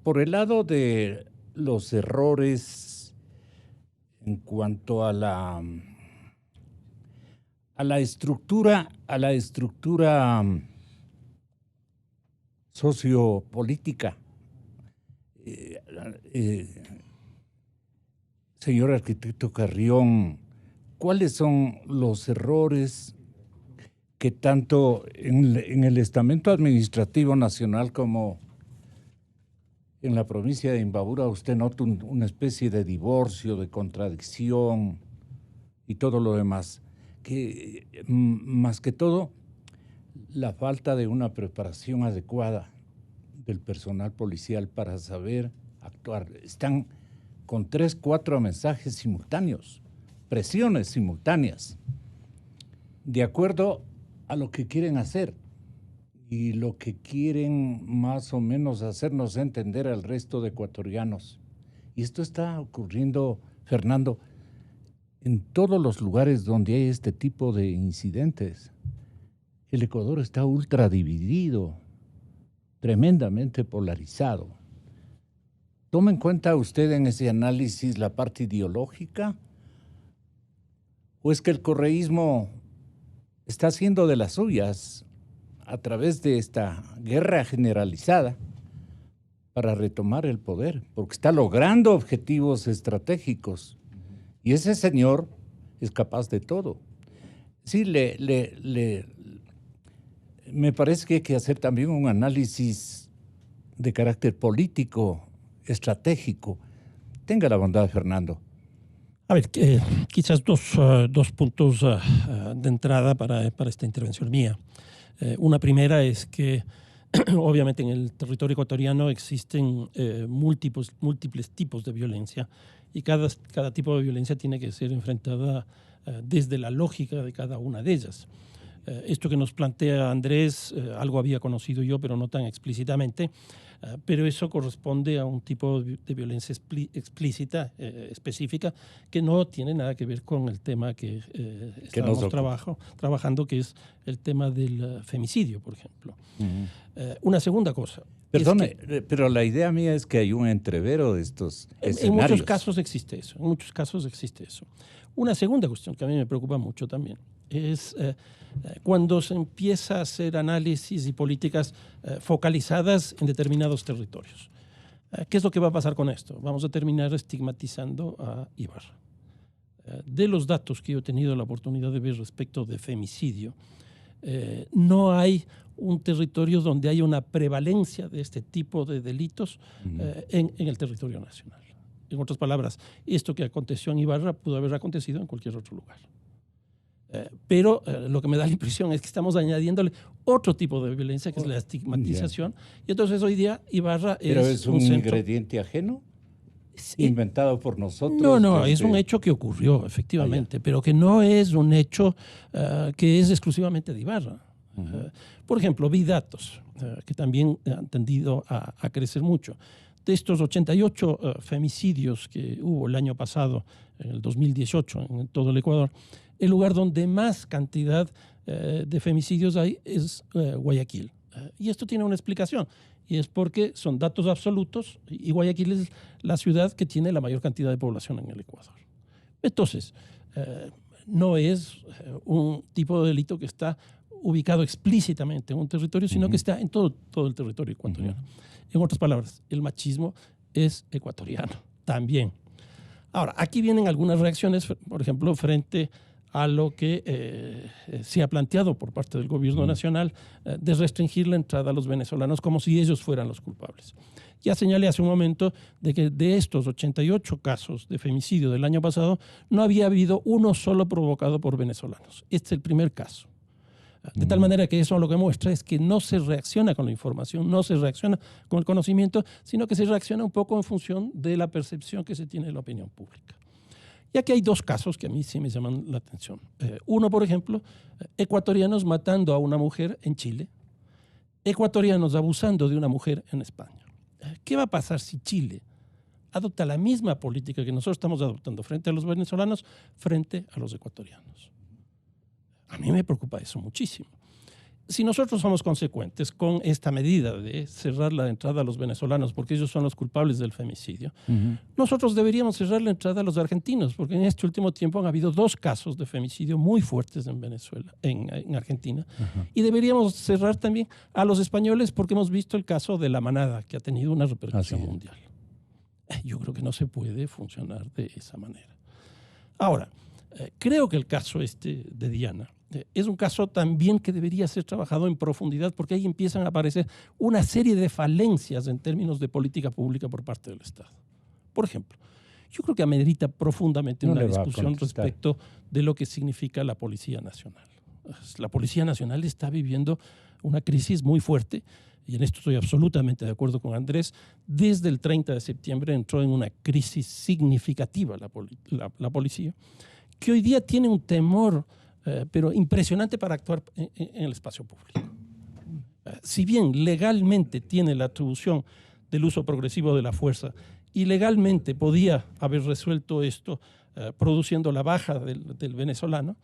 Por el lado de los errores en cuanto a la estructura sociopolítica. Señor arquitecto Carrión, ¿cuáles son los errores que tanto en el estamento administrativo nacional como en la provincia de Imbabura usted nota una especie de divorcio, de contradicción y todo lo demás? Que más que todo, la falta de una preparación adecuada del personal policial para saber actuar. Están con 3, 4 mensajes simultáneos, presiones simultáneas, de acuerdo a lo que quieren hacer y lo que quieren más o menos hacernos entender al resto de ecuatorianos. Y esto está ocurriendo, Fernando, en todos los lugares donde hay este tipo de incidentes. El Ecuador está ultra dividido, tremendamente polarizado. ¿Toma en cuenta usted en ese análisis la parte ideológica? ¿O es que el correísmo está haciendo de las suyas a través de esta guerra generalizada para retomar el poder? Porque está logrando objetivos estratégicos. Y ese señor es capaz de todo. Sí, me parece que hay que hacer también un análisis de carácter político, estratégico. Tenga la bondad, Fernando. A ver, quizás dos puntos de entrada para esta intervención mía. Una primera es que obviamente en el territorio ecuatoriano existen múltiples tipos de violencia, y cada tipo de violencia tiene que ser enfrentada desde la lógica de cada una de ellas. Esto que nos plantea Andrés, algo había conocido yo, pero no tan explícitamente, pero eso corresponde a un tipo de violencia explícita, específica, que no tiene nada que ver con el tema que estamos trabajando, que es el tema del femicidio, por ejemplo. Una segunda cosa. Perdone, pero la idea mía es que hay un entrevero de estos escenarios. En muchos casos existe eso. Una segunda cuestión que a mí me preocupa mucho también es cuando se empieza a hacer análisis y políticas focalizadas en determinados territorios. ¿Qué es lo que va a pasar con esto? Vamos a terminar estigmatizando a Ibarra. De los datos que yo he tenido la oportunidad de ver respecto de femicidio, no hay un territorio donde haya una prevalencia de este tipo de delitos en el territorio nacional. En otras palabras, esto que aconteció en Ibarra pudo haber acontecido en cualquier otro lugar. Pero lo que me da la impresión es que estamos añadiéndole otro tipo de violencia, que es la estigmatización. Y entonces hoy día Ibarra es un ingrediente ajeno, inventado por nosotros. No, es un hecho que ocurrió, efectivamente, pero que no es un hecho que es exclusivamente de Ibarra. Por ejemplo, vi datos que también han tendido a crecer mucho. De estos 88 femicidios que hubo el año pasado, en el 2018, en todo el Ecuador, el lugar donde más cantidad de femicidios hay es Guayaquil. Y esto tiene una explicación, y es porque son datos absolutos, y Guayaquil es la ciudad que tiene la mayor cantidad de población en el Ecuador. Entonces, no es un tipo de delito que está ubicado explícitamente en un territorio, sino que está en todo el territorio ecuatoriano. En otras palabras, el machismo es ecuatoriano también. Ahora, aquí vienen algunas reacciones, por ejemplo, frente a lo que se ha planteado por parte del gobierno nacional de restringir la entrada a los venezolanos como si ellos fueran los culpables. Ya señalé hace un momento de que de estos 88 casos de femicidio del año pasado, no había habido uno solo provocado por venezolanos. Este es el primer caso. De tal manera que eso lo que muestra es que no se reacciona con la información, no se reacciona con el conocimiento, sino que se reacciona un poco en función de la percepción que se tiene de la opinión pública. Y aquí hay dos casos que a mí sí me llaman la atención. Uno, por ejemplo, ecuatorianos matando a una mujer en Chile, ecuatorianos abusando de una mujer en España. ¿Qué va a pasar si Chile adopta la misma política que nosotros estamos adoptando frente a los venezolanos, frente a los ecuatorianos? A mí me preocupa eso muchísimo. Si nosotros somos consecuentes con esta medida de cerrar la entrada a los venezolanos porque ellos son los culpables del femicidio, nosotros deberíamos cerrar la entrada a los argentinos, porque en este último tiempo han habido 2 casos de femicidio muy fuertes en Venezuela, en Argentina, y deberíamos cerrar también a los españoles porque hemos visto el caso de La Manada, que ha tenido una repercusión mundial. Yo creo que no se puede funcionar de esa manera. Ahora, creo que el caso de Diana es un caso también que debería ser trabajado en profundidad porque ahí empiezan a aparecer una serie de falencias en términos de política pública por parte del Estado. Por ejemplo, yo creo que amerita profundamente una discusión respecto de lo que significa la Policía Nacional. La Policía Nacional está viviendo una crisis muy fuerte y en esto estoy absolutamente de acuerdo con Andrés. Desde el 30 de septiembre entró en una crisis significativa la policía, que hoy día tiene un temor pero impresionante para actuar en el espacio público. Si bien legalmente tiene la atribución del uso progresivo de la fuerza y legalmente podía haber resuelto esto produciendo la baja del venezolano,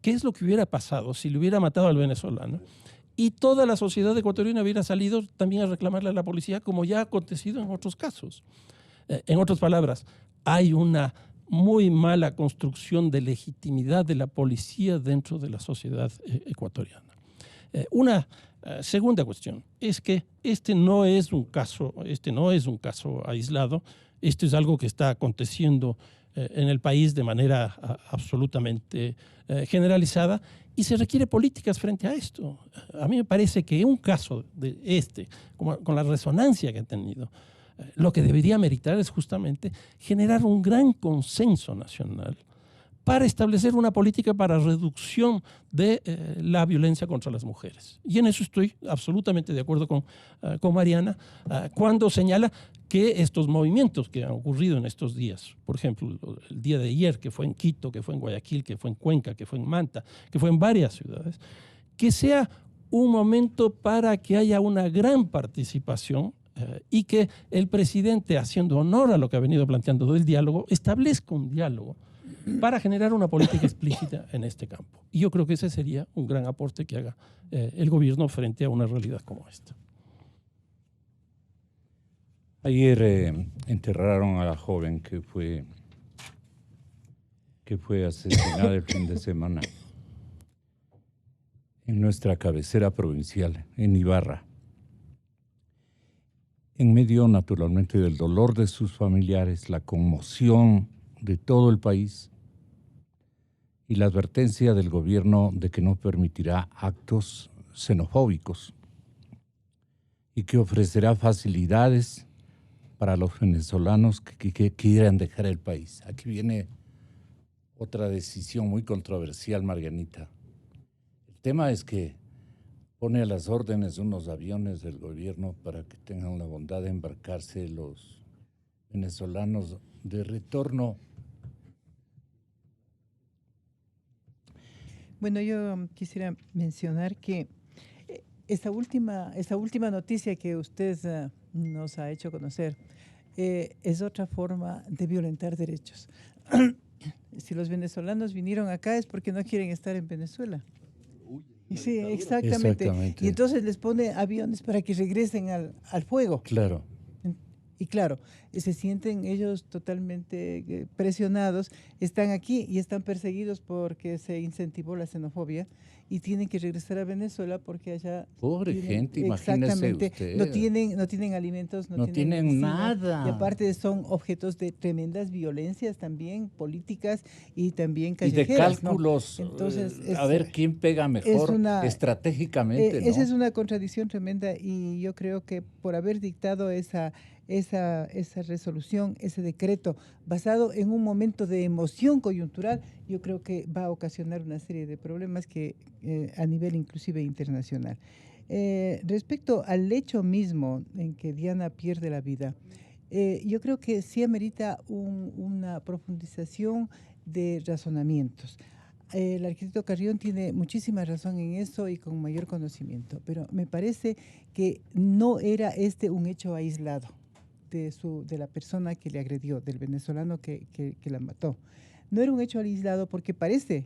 ¿qué es lo que hubiera pasado si le hubiera matado al venezolano y toda la sociedad ecuatoriana hubiera salido también a reclamarle a la policía, como ya ha acontecido en otros casos? En otras palabras, hay una muy mala construcción de legitimidad de la policía dentro de la sociedad ecuatoriana. Una segunda cuestión es que este no es un caso aislado, esto es algo que está aconteciendo en el país de manera absolutamente generalizada y se requiere políticas frente a esto. A mí me parece que un caso de con la resonancia que ha tenido, lo que debería meritar es justamente generar un gran consenso nacional para establecer una política para reducción de la violencia contra las mujeres. Y en eso estoy absolutamente de acuerdo con Mariana cuando señala que estos movimientos que han ocurrido en estos días, por ejemplo, el día de ayer, que fue en Quito, que fue en Guayaquil, que fue en Cuenca, que fue en Manta, que fue en varias ciudades, que sea un momento para que haya una gran participación y que el presidente, haciendo honor a lo que ha venido planteando del diálogo, establezca un diálogo para generar una política explícita en este campo. Y yo creo que ese sería un gran aporte que haga el gobierno frente a una realidad como esta. Ayer enterraron a la joven que fue asesinada el fin de semana en nuestra cabecera provincial, en Ibarra. En medio, naturalmente, del dolor de sus familiares, la conmoción de todo el país y la advertencia del gobierno de que no permitirá actos xenofóbicos y que ofrecerá facilidades para los venezolanos que quieran dejar el país. Aquí viene otra decisión muy controversial, Marianita. El tema es que pone a las órdenes unos aviones del gobierno para que tengan la bondad de embarcarse los venezolanos de retorno. Bueno, yo quisiera mencionar que esta última noticia que usted nos ha hecho conocer es otra forma de violentar derechos. Si los venezolanos vinieron acá es porque no quieren estar en Venezuela. Sí, exactamente. Y entonces les pone aviones para que regresen al fuego. Claro. Y claro, se sienten ellos totalmente presionados, están aquí y están perseguidos porque se incentivó la xenofobia y tienen que regresar a Venezuela porque allá... Pobre gente, imagínese exactamente, usted. no tienen alimentos, No tienen medicina, nada. y aparte son objetos de tremendas violencias también, políticas y también Y callejeras. de cálculos, ¿no? Entonces, a ver quién pega mejor estratégicamente. ¿no? Esa es una contradicción tremenda y yo creo que por haber dictado esa resolución, ese decreto, basado en un momento de emoción coyuntural, yo creo que va a ocasionar una serie de problemas que a nivel inclusive internacional. Respecto al hecho mismo en que Diana pierde la vida, yo creo que sí amerita una profundización de razonamientos. El arquitecto Carrión tiene muchísima razón en eso y con mayor conocimiento, pero me parece que no era un hecho aislado de la persona que le agredió, del venezolano que la mató. No era un hecho aislado porque parece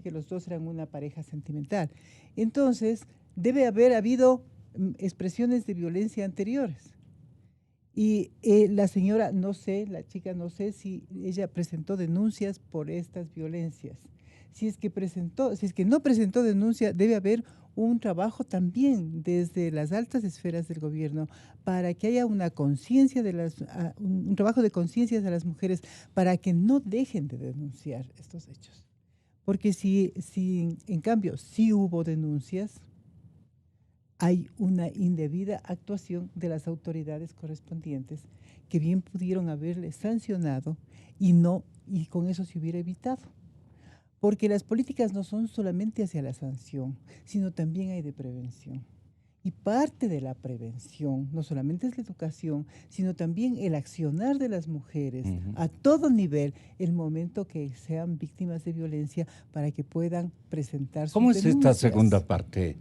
que los dos eran una pareja sentimental. Entonces, debe haber habido expresiones de violencia anteriores. Y la señora, la chica no sé si ella presentó denuncias por estas violencias. Si es que no presentó denuncia, debe haber un trabajo también desde las altas esferas del gobierno para que haya una conciencia un trabajo de conciencia de las mujeres para que no dejen de denunciar estos hechos. Porque si en cambio sí hubo denuncias, hay una indebida actuación de las autoridades correspondientes que bien pudieron haberle sancionado y con eso se hubiera evitado. Porque las políticas no son solamente hacia la sanción, sino también hay de prevención. Y parte de la prevención no solamente es la educación, sino también el accionar de las mujeres a todo nivel, el momento que sean víctimas de violencia para que puedan presentar sus ¿Cómo es denuncias. esta segunda parte?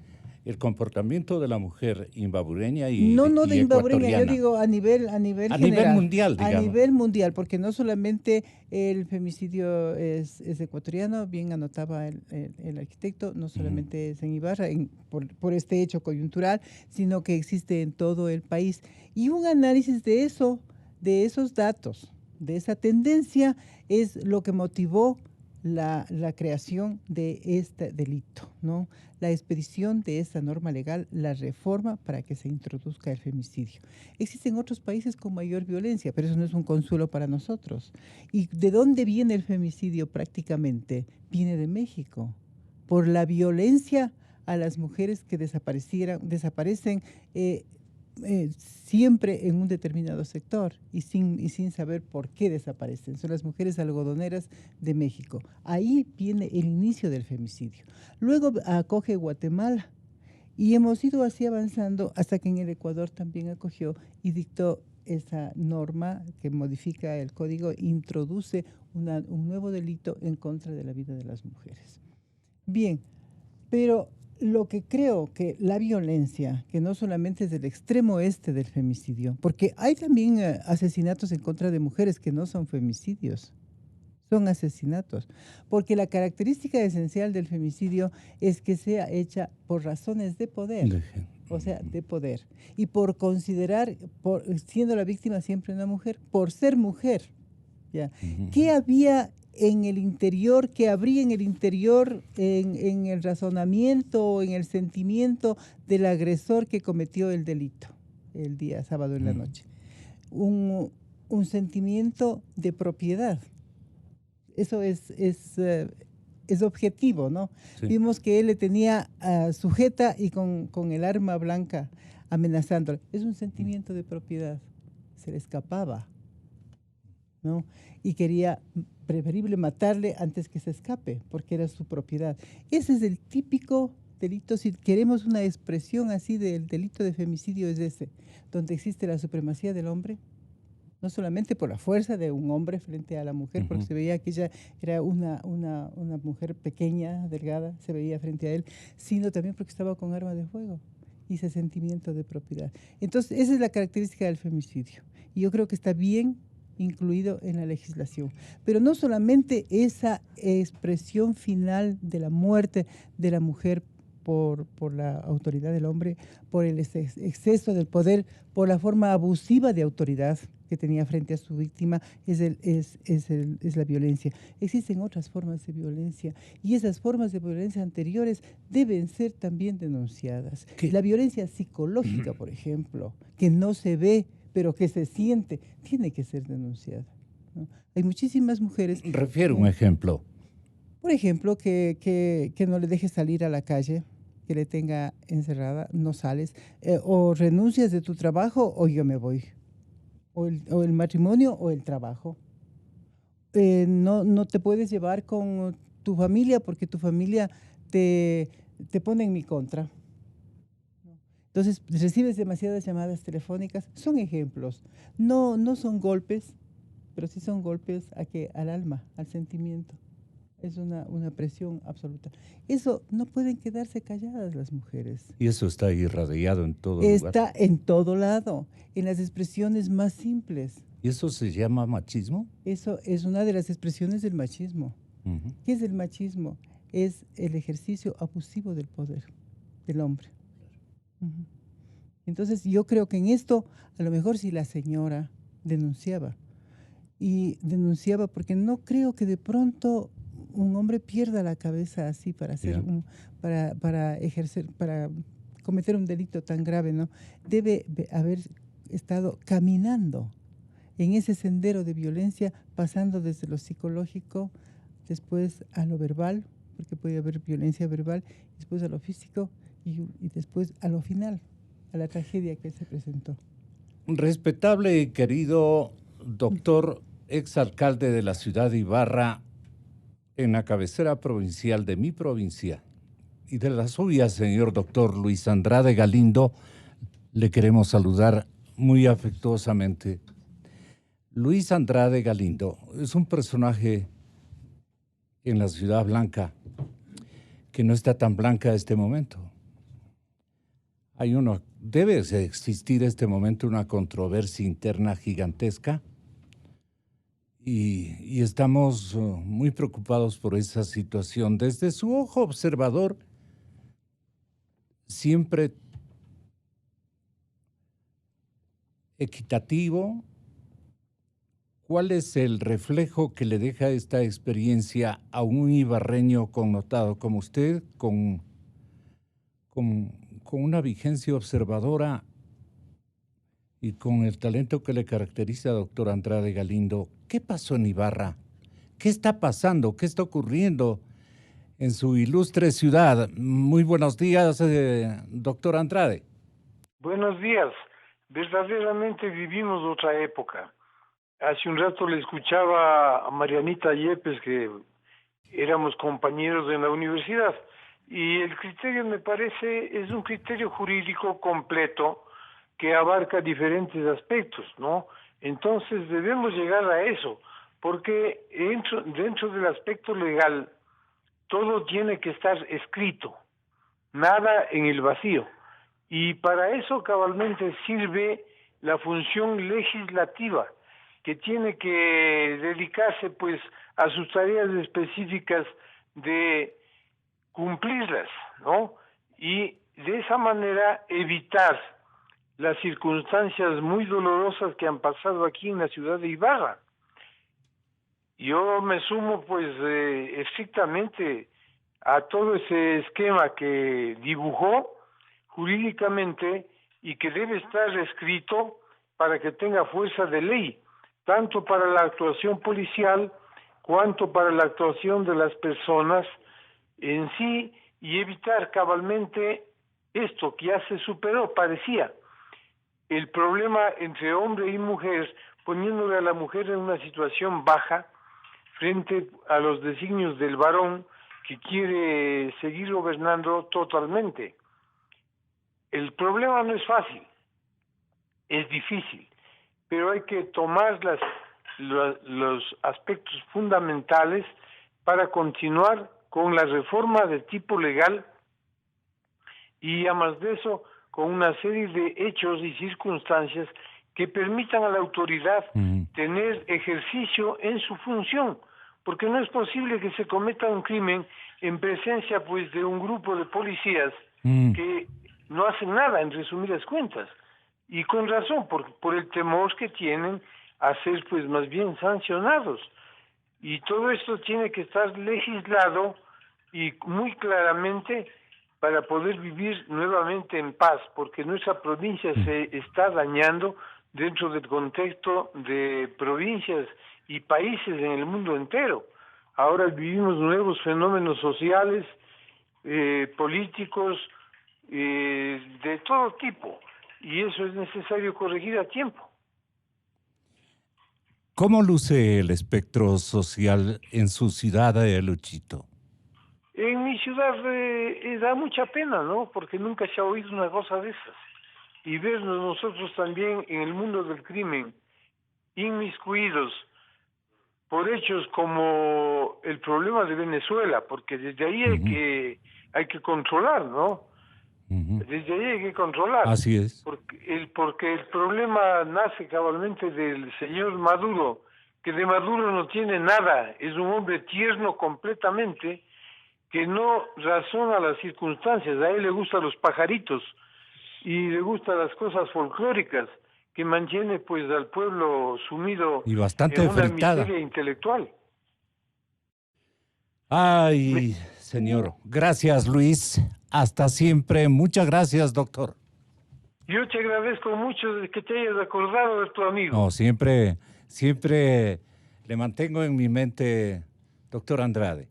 El comportamiento de la mujer imbabureña y No de imbabureña, ecuatoriana. yo digo a nivel general. A nivel mundial, digamos. A nivel mundial, porque no solamente el femicidio es ecuatoriano, bien anotaba el arquitecto, no solamente es en Ibarra por este hecho coyuntural, sino que existe en todo el país. Y un análisis de esos datos, de esa tendencia, es lo que motivó la creación de este delito, ¿no? La expedición de esta norma legal, la reforma para que se introduzca el femicidio. Existen otros países con mayor violencia, pero eso no es un consuelo para nosotros. ¿Y de dónde viene el femicidio prácticamente? Viene de México, por la violencia a las mujeres que desaparecen siempre en un determinado sector y sin saber por qué desaparecen. Son las mujeres algodoneras de México. Ahí viene el inicio del femicidio. Luego acoge Guatemala y hemos ido así avanzando hasta que en el Ecuador también acogió y dictó esa norma que modifica el código, introduce un nuevo delito en contra de la vida de las mujeres. Bien, pero lo que creo que la violencia, que no solamente es del extremo este del femicidio, porque hay también asesinatos en contra de mujeres que no son femicidios, son asesinatos, porque la característica esencial del femicidio es que sea hecha por razones de poder, o sea, de poder, y por considerar, siendo la víctima siempre una mujer, por ser mujer. ¿Ya? ¿Qué había en el interior, que habría en el interior, en el razonamiento, en el sentimiento del agresor que cometió el delito el día sábado en la noche? Un sentimiento de propiedad. Eso es objetivo, ¿no? Sí. Vimos que él le tenía sujeta y con el arma blanca amenazándole. Es un sentimiento de propiedad. Se le escapaba, ¿no? Y quería preferible matarle antes que se escape, porque era su propiedad. Ese es el típico delito, si queremos una expresión así del delito de femicidio, es ese, donde existe la supremacía del hombre, no solamente por la fuerza de un hombre frente a la mujer, porque se veía que ella era una mujer pequeña, delgada, se veía frente a él, sino también porque estaba con arma de fuego y ese sentimiento de propiedad. Entonces, esa es la característica del femicidio. Y yo creo que está bien incluido en la legislación. Pero no solamente esa expresión final de la muerte de la mujer por la autoridad del hombre, por el exceso del poder, por la forma abusiva de autoridad que tenía frente a su víctima, es la violencia. Existen otras formas de violencia y esas formas de violencia anteriores deben ser también denunciadas. La violencia psicológica, por ejemplo, que no se ve, pero que se siente, tiene que ser denunciada, ¿no? Hay muchísimas mujeres... Refiero un ejemplo. Por ejemplo, que no le dejes salir a la calle, que le tenga encerrada, no sales, o renuncias de tu trabajo o yo me voy, o el matrimonio o el trabajo. No te puedes llevar con tu familia porque tu familia te pone en mi contra. Entonces, recibes demasiadas llamadas telefónicas, son ejemplos. No son golpes, pero sí son golpes al alma, al sentimiento. Es una presión absoluta. Eso no pueden quedarse calladas las mujeres. Y eso está irradiado en todo lugar. Está en todo lado, en las expresiones más simples. ¿Y eso se llama machismo? Eso es una de las expresiones del machismo. Uh-huh. ¿Qué es el machismo? Es el ejercicio abusivo del poder del hombre. Uh-huh. Entonces yo creo que en esto, a lo mejor si la señora denunciaba, y denunciaba porque no creo que de pronto un hombre pierda la cabeza así para hacer para ejercer, para cometer un delito tan grave, ¿no? Debe haber estado caminando en ese sendero de violencia, pasando desde lo psicológico, después a lo verbal, porque puede haber violencia verbal, después a lo físico y después a lo final, a la tragedia que se presentó. Respetable y querido doctor, exalcalde de la ciudad de Ibarra, en la cabecera provincial de mi provincia y de la suya, señor doctor Luis Andrade Galindo, le queremos saludar muy afectuosamente. Luis Andrade Galindo es un personaje en la Ciudad Blanca que no está tan blanca en este momento. Debe existir en este momento una controversia interna gigantesca. Y estamos muy preocupados por esa situación. Desde su ojo observador, siempre equitativo, ¿cuál es el reflejo que le deja esta experiencia a un ibarreño connotado como usted, con una vigencia observadora y con el talento que le caracteriza, doctor Andrade Galindo? ¿Qué pasó en Ibarra? ¿Qué está pasando? ¿Qué está ocurriendo en su ilustre ciudad? Muy buenos días, doctor Andrade. Buenos días. Verdaderamente vivimos otra época. Hace un rato le escuchaba a Marianita Yepes, que éramos compañeros en la universidad, y el criterio, me parece, es un criterio jurídico completo que abarca diferentes aspectos, ¿no? Entonces debemos llegar a eso, porque dentro del aspecto legal todo tiene que estar escrito, nada en el vacío, y para eso cabalmente sirve la función legislativa, que tiene que dedicarse pues a sus tareas específicas de cumplirlas, ¿no? Y de esa manera evitar las circunstancias muy dolorosas que han pasado aquí en la ciudad de Ibarra. Yo me sumo pues estrictamente a todo ese esquema que dibujó jurídicamente y que debe estar escrito para que tenga fuerza de ley, tanto para la actuación policial cuanto para la actuación de las personas en sí, y evitar cabalmente esto que ya se superó, parecía el problema entre hombre y mujer, poniéndole a la mujer en una situación baja frente a los designios del varón que quiere seguir gobernando totalmente. El problema no es fácil, es difícil, pero hay que tomar los aspectos fundamentales para continuar con la reforma de tipo legal y, además de eso, con una serie de hechos y circunstancias que permitan a la autoridad tener ejercicio en su función, porque no es posible que se cometa un crimen en presencia pues de un grupo de policías que no hacen nada, en resumidas cuentas, y con razón, por el temor que tienen a ser pues más bien sancionados. Y todo esto tiene que estar legislado y muy claramente para poder vivir nuevamente en paz, porque nuestra provincia se está dañando dentro del contexto de provincias y países en el mundo entero. Ahora vivimos nuevos fenómenos sociales, políticos, de todo tipo, y eso es necesario corregir a tiempo. ¿Cómo luce el espectro social en su ciudad, Luchito? En mi ciudad da mucha pena, ¿no? Porque nunca se ha oído una cosa de esas. Y vernos nosotros también en el mundo del crimen, inmiscuidos por hechos como el problema de Venezuela, porque desde ahí hay que controlar, ¿no? Desde ahí hay que controlar. Así es. Porque el problema nace cabalmente del señor Maduro, que de Maduro no tiene nada, es un hombre tierno completamente, que no razona las circunstancias, a él le gustan los pajaritos y le gustan las cosas folclóricas, que mantiene pues al pueblo sumido y bastante en una fritada. miseria intelectual. Ay, señor. Gracias, Luis. Hasta siempre. Muchas gracias, doctor. Yo te agradezco mucho de que te hayas acordado de tu amigo. No, siempre le mantengo en mi mente, doctor Andrade.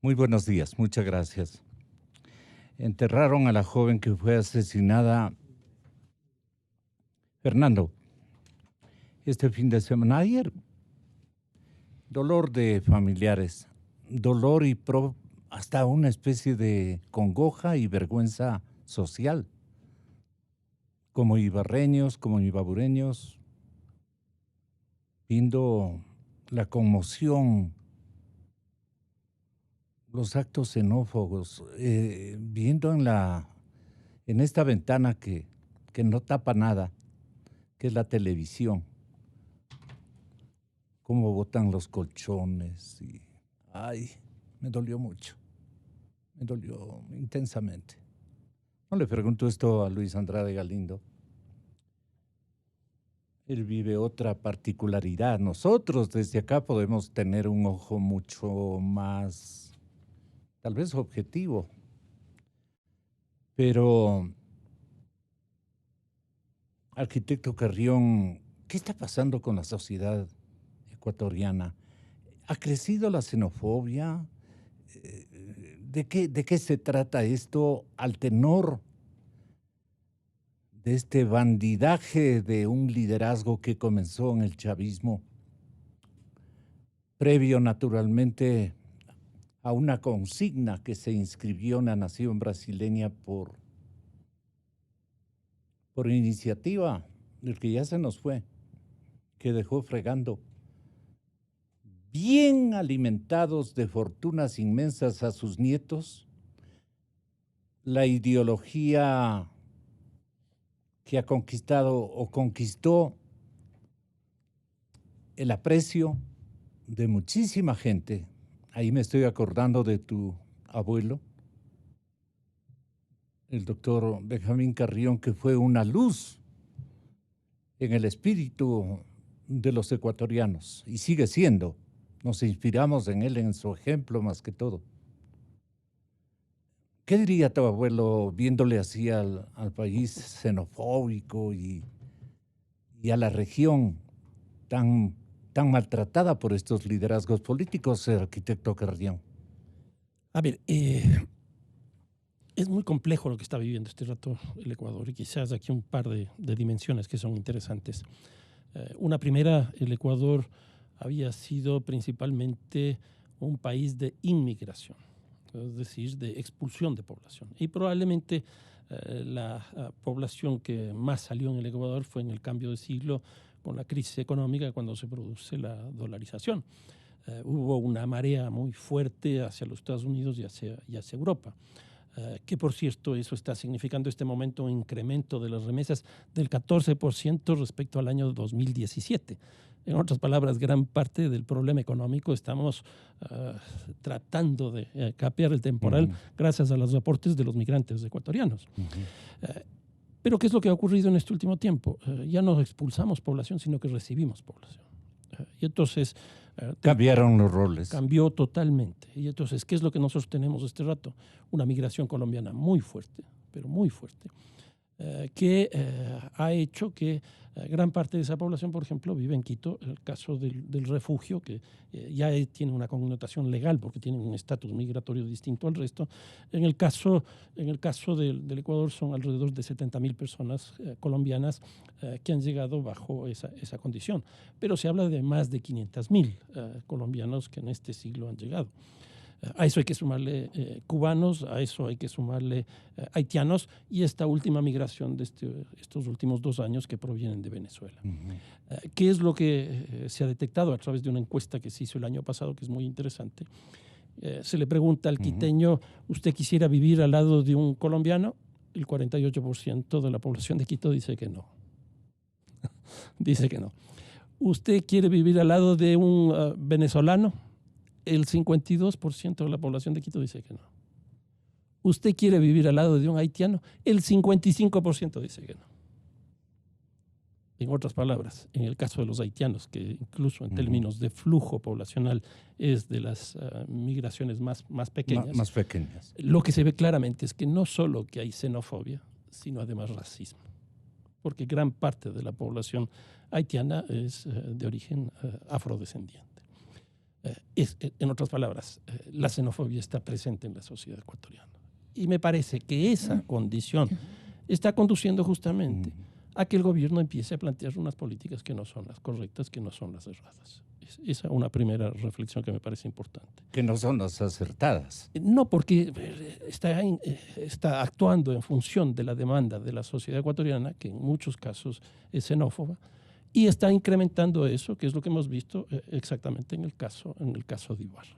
Muy buenos días, muchas gracias. Enterraron a la joven que fue asesinada, Fernando, este fin de semana. Ayer, dolor de familiares, dolor y hasta una especie de congoja y vergüenza social. Como ibarreños, como ibabureños, viendo la conmoción, los actos xenófobos, viendo en esta ventana que no tapa nada, que es la televisión, cómo botan los colchones. Ay, me dolió mucho, me dolió intensamente. No le pregunto esto a Luis Andrade Galindo. Él vive otra particularidad. Nosotros desde acá podemos tener un ojo mucho más, tal vez objetivo. Pero, arquitecto Carrión, ¿qué está pasando con la sociedad ecuatoriana? ¿Ha crecido la xenofobia? ¿De qué se trata esto al tenor de este bandidaje de un liderazgo que comenzó en el chavismo, previo naturalmente a una consigna que se inscribió en la nación brasileña por iniciativa del que ya se nos fue, que dejó fregando, bien alimentados de fortunas inmensas a sus nietos, la ideología que ha conquistado o conquistó el aprecio de muchísima gente. Ahí me estoy acordando de tu abuelo, el doctor Benjamín Carrión, que fue una luz en el espíritu de los ecuatorianos y sigue siendo. Nos inspiramos en él, en su ejemplo más que todo. ¿Qué diría tu abuelo viéndole así al país xenofóbico y a la región tan maltratada por estos liderazgos políticos, arquitecto Carrión? A ver, es muy complejo lo que está viviendo este rato el Ecuador y quizás aquí un par de dimensiones que son interesantes. Una primera, el Ecuador había sido principalmente un país de inmigración, es decir, de expulsión de población. Y probablemente la población que más salió en el Ecuador fue en el cambio de siglo con la crisis económica cuando se produce la dolarización. Hubo una marea muy fuerte hacia los Estados Unidos y hacia Europa. Que por cierto, eso está significando este momento un incremento de las remesas del 14% respecto al año 2017. En otras palabras, gran parte del problema económico estamos tratando de capear el temporal gracias a los aportes de los migrantes ecuatorianos. Pero ¿qué es lo que ha ocurrido en este último tiempo? Ya no expulsamos población, sino que recibimos población. Y entonces... cambiaron los roles. Cambió totalmente. Y entonces, ¿qué es lo que nosotros tenemos este rato? Una migración colombiana muy fuerte, pero muy fuerte, que ha hecho que gran parte de esa población, por ejemplo, vive en Quito. El caso del refugio, que ya tiene una connotación legal porque tiene un estatus migratorio distinto al resto. En el caso del Ecuador son alrededor de 70.000 personas colombianas que han llegado bajo esa condición. Pero se habla de más de 500.000 colombianos que en este siglo han llegado. A eso hay que sumarle cubanos, a eso hay que sumarle haitianos y esta última migración de estos últimos 2 años que provienen de Venezuela. ¿Qué es lo que se ha detectado a través de una encuesta que se hizo el año pasado, que es muy interesante? Se le pregunta al quiteño, ¿usted quisiera vivir al lado de un colombiano? El 48% de la población de Quito dice que no. Dice que no. ¿Usted quiere vivir al lado de un venezolano? El 52% de la población de Quito dice que no. ¿Usted quiere vivir al lado de un haitiano? El 55% dice que no. En otras palabras, en el caso de los haitianos, que incluso en términos de flujo poblacional es de las migraciones más pequeñas, más pequeñas, lo que se ve claramente es que no solo que hay xenofobia, sino además racismo. Porque gran parte de la población haitiana es de origen afrodescendiente. En otras palabras, la xenofobia está presente en la sociedad ecuatoriana. Y me parece que esa condición está conduciendo justamente a que el gobierno empiece a plantear unas políticas que no son las correctas, que no son las erradas. Esa es una primera reflexión que me parece importante. Que no son las acertadas. No, porque está actuando en función de la demanda de la sociedad ecuatoriana, que en muchos casos es xenófoba, y está incrementando eso, que es lo que hemos visto exactamente en el caso de Ibarra.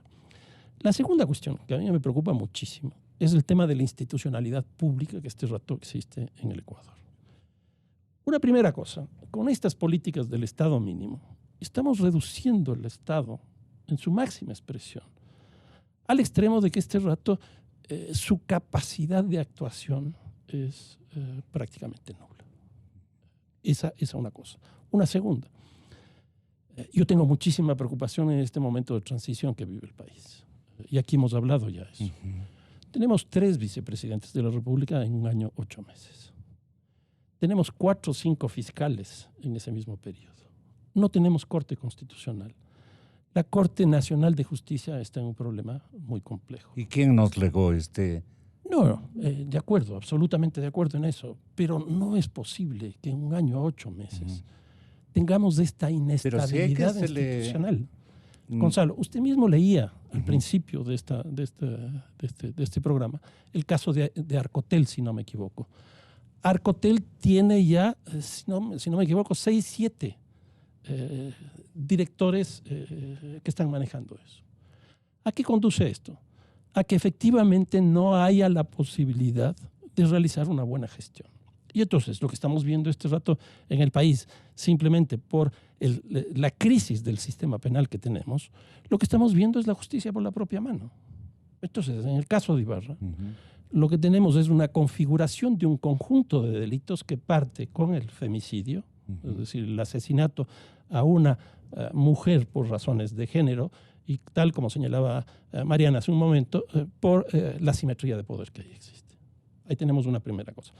La segunda cuestión, que a mí me preocupa muchísimo, es el tema de la institucionalidad pública que este rato existe en el Ecuador. Una primera cosa, con estas políticas del Estado mínimo, estamos reduciendo el Estado en su máxima expresión, al extremo de que este rato su capacidad de actuación es prácticamente nula. Esa es una cosa. Una segunda, yo tengo muchísima preocupación en este momento de transición que vive el país. Y aquí hemos hablado ya de eso. Tenemos 3 vicepresidentes de la República en un año 8 meses. Tenemos 4 o 5 fiscales en ese mismo periodo. No tenemos Corte Constitucional. La Corte Nacional de Justicia está en un problema muy complejo. ¿Y quién nos legó este...? No, de acuerdo, absolutamente de acuerdo en eso, pero no es posible que en un año 8 meses tengamos esta inestabilidad institucional. Gonzalo, usted mismo leía al principio de este programa el caso de Arcotel, si no me equivoco. Arcotel tiene ya, si no me equivoco, 6, 7 directores que están manejando eso. ¿A qué conduce esto? A que efectivamente no haya la posibilidad de realizar una buena gestión. Y entonces lo que estamos viendo este rato en el país, simplemente por la crisis del sistema penal que tenemos, lo que estamos viendo es la justicia por la propia mano. Entonces, en el caso de Ibarra, lo que tenemos es una configuración de un conjunto de delitos que parte con el femicidio, es decir, el asesinato a una mujer por razones de género, y tal como señalaba Mariana hace un momento, por la simetría de poder que ahí existe. Ahí tenemos una primera cosa.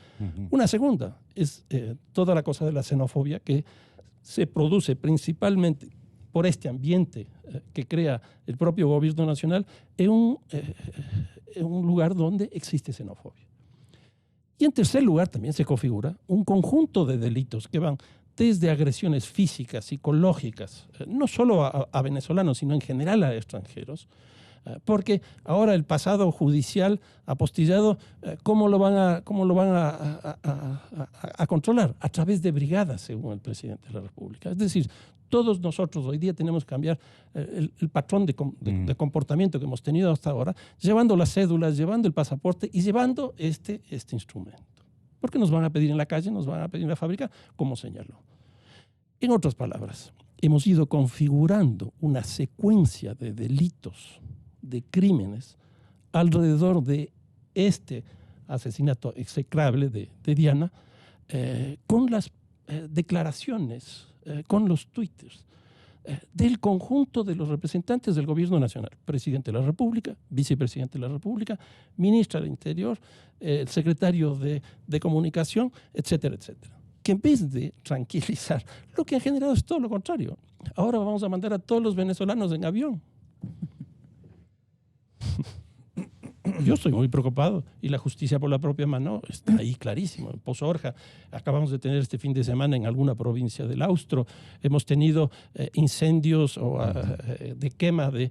Una segunda es toda la cosa de la xenofobia que se produce principalmente por este ambiente que crea el propio gobierno nacional en un lugar donde existe xenofobia. Y en tercer lugar también se configura un conjunto de delitos que van desde agresiones físicas, psicológicas, no solo a venezolanos, sino en general a extranjeros, porque ahora el pasado judicial apostillado, ¿cómo lo van a controlar? A través de brigadas, según el presidente de la República. Es decir, todos nosotros hoy día tenemos que cambiar el patrón de comportamiento que hemos tenido hasta ahora, llevando las cédulas, llevando el pasaporte y llevando este instrumento. Porque nos van a pedir en la calle, nos van a pedir en la fábrica, como señaló. En otras palabras, hemos ido configurando una secuencia de delitos, de crímenes, alrededor de este asesinato execrable de Diana, con las declaraciones, con los twitters del conjunto de los representantes del gobierno nacional, presidente de la República, vicepresidente de la República, ministra del Interior, el secretario de Comunicación, etcétera, etcétera. Que en vez de tranquilizar, lo que ha generado es todo lo contrario. Ahora vamos a mandar a todos los venezolanos en avión. Yo estoy muy preocupado y la justicia por la propia mano está ahí clarísimo. En Pozo Orja acabamos de tener este fin de semana en alguna provincia del Austro. Hemos tenido incendios de quema de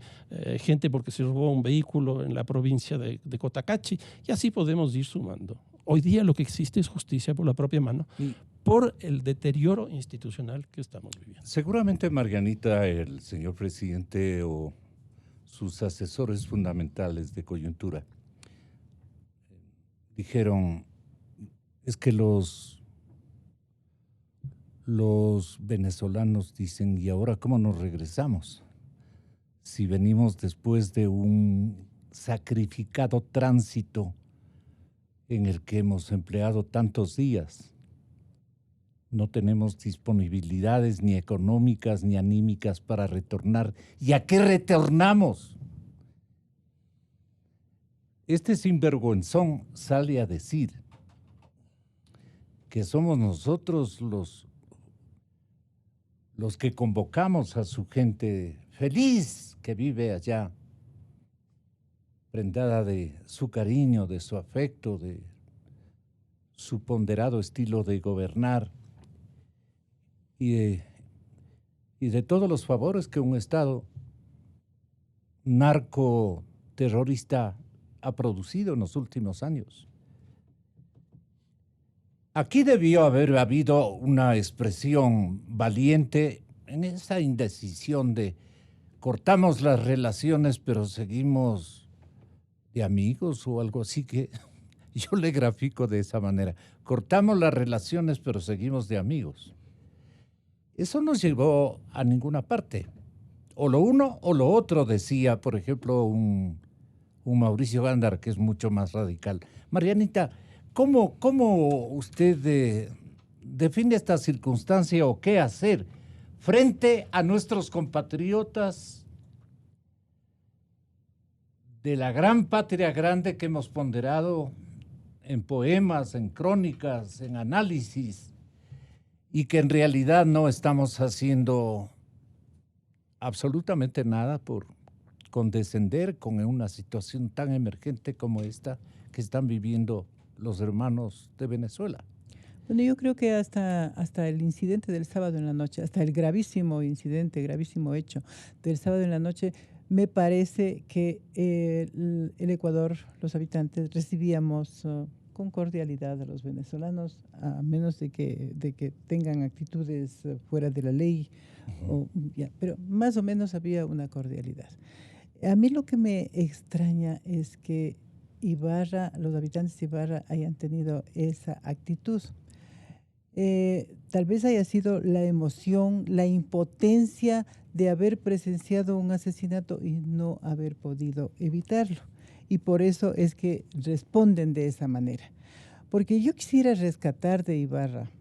gente porque se robó un vehículo en la provincia de Cotacachi, y así podemos ir sumando. Hoy día lo que existe es justicia por la propia mano por el deterioro institucional que estamos viviendo. Seguramente, Marianita, el señor presidente o sus asesores fundamentales de coyuntura dijeron, es que los venezolanos dicen, ¿y ahora cómo nos regresamos? Si venimos después de un sacrificado tránsito en el que hemos empleado tantos días, no tenemos disponibilidades ni económicas ni anímicas para retornar. ¿Y a qué retornamos? Este sinvergüenzón sale a decir que somos nosotros los que convocamos a su gente feliz que vive allá, prendada de su cariño, de su afecto, de su ponderado estilo de gobernar y de todos los favores que un Estado narcoterrorista ha producido en los últimos años. Aquí debió haber habido una expresión valiente en esa indecisión de cortamos las relaciones pero seguimos de amigos o algo así, que yo le grafico de esa manera. Cortamos las relaciones pero seguimos de amigos. Eso no llevó a ninguna parte. O lo uno o lo otro, decía, por ejemplo, un Mauricio Gándara, que es mucho más radical. Marianita, ¿cómo usted define esta circunstancia o qué hacer frente a nuestros compatriotas de la gran patria grande que hemos ponderado en poemas, en crónicas, en análisis, y que en realidad no estamos haciendo absolutamente nada por condescender con una situación tan emergente como esta que están viviendo los hermanos de Venezuela? Bueno, yo creo que hasta el incidente del sábado en la noche, hasta el gravísimo incidente, gravísimo hecho del sábado en la noche, me parece que el Ecuador, los habitantes, recibíamos con cordialidad a los venezolanos, a menos de que tengan actitudes fuera de la ley, pero más o menos había una cordialidad. A mí lo que me extraña es que los habitantes de Ibarra hayan tenido esa actitud. Tal vez haya sido la emoción, la impotencia de haber presenciado un asesinato y no haber podido evitarlo. Y por eso es que responden de esa manera. Porque yo quisiera rescatar de Ibarra,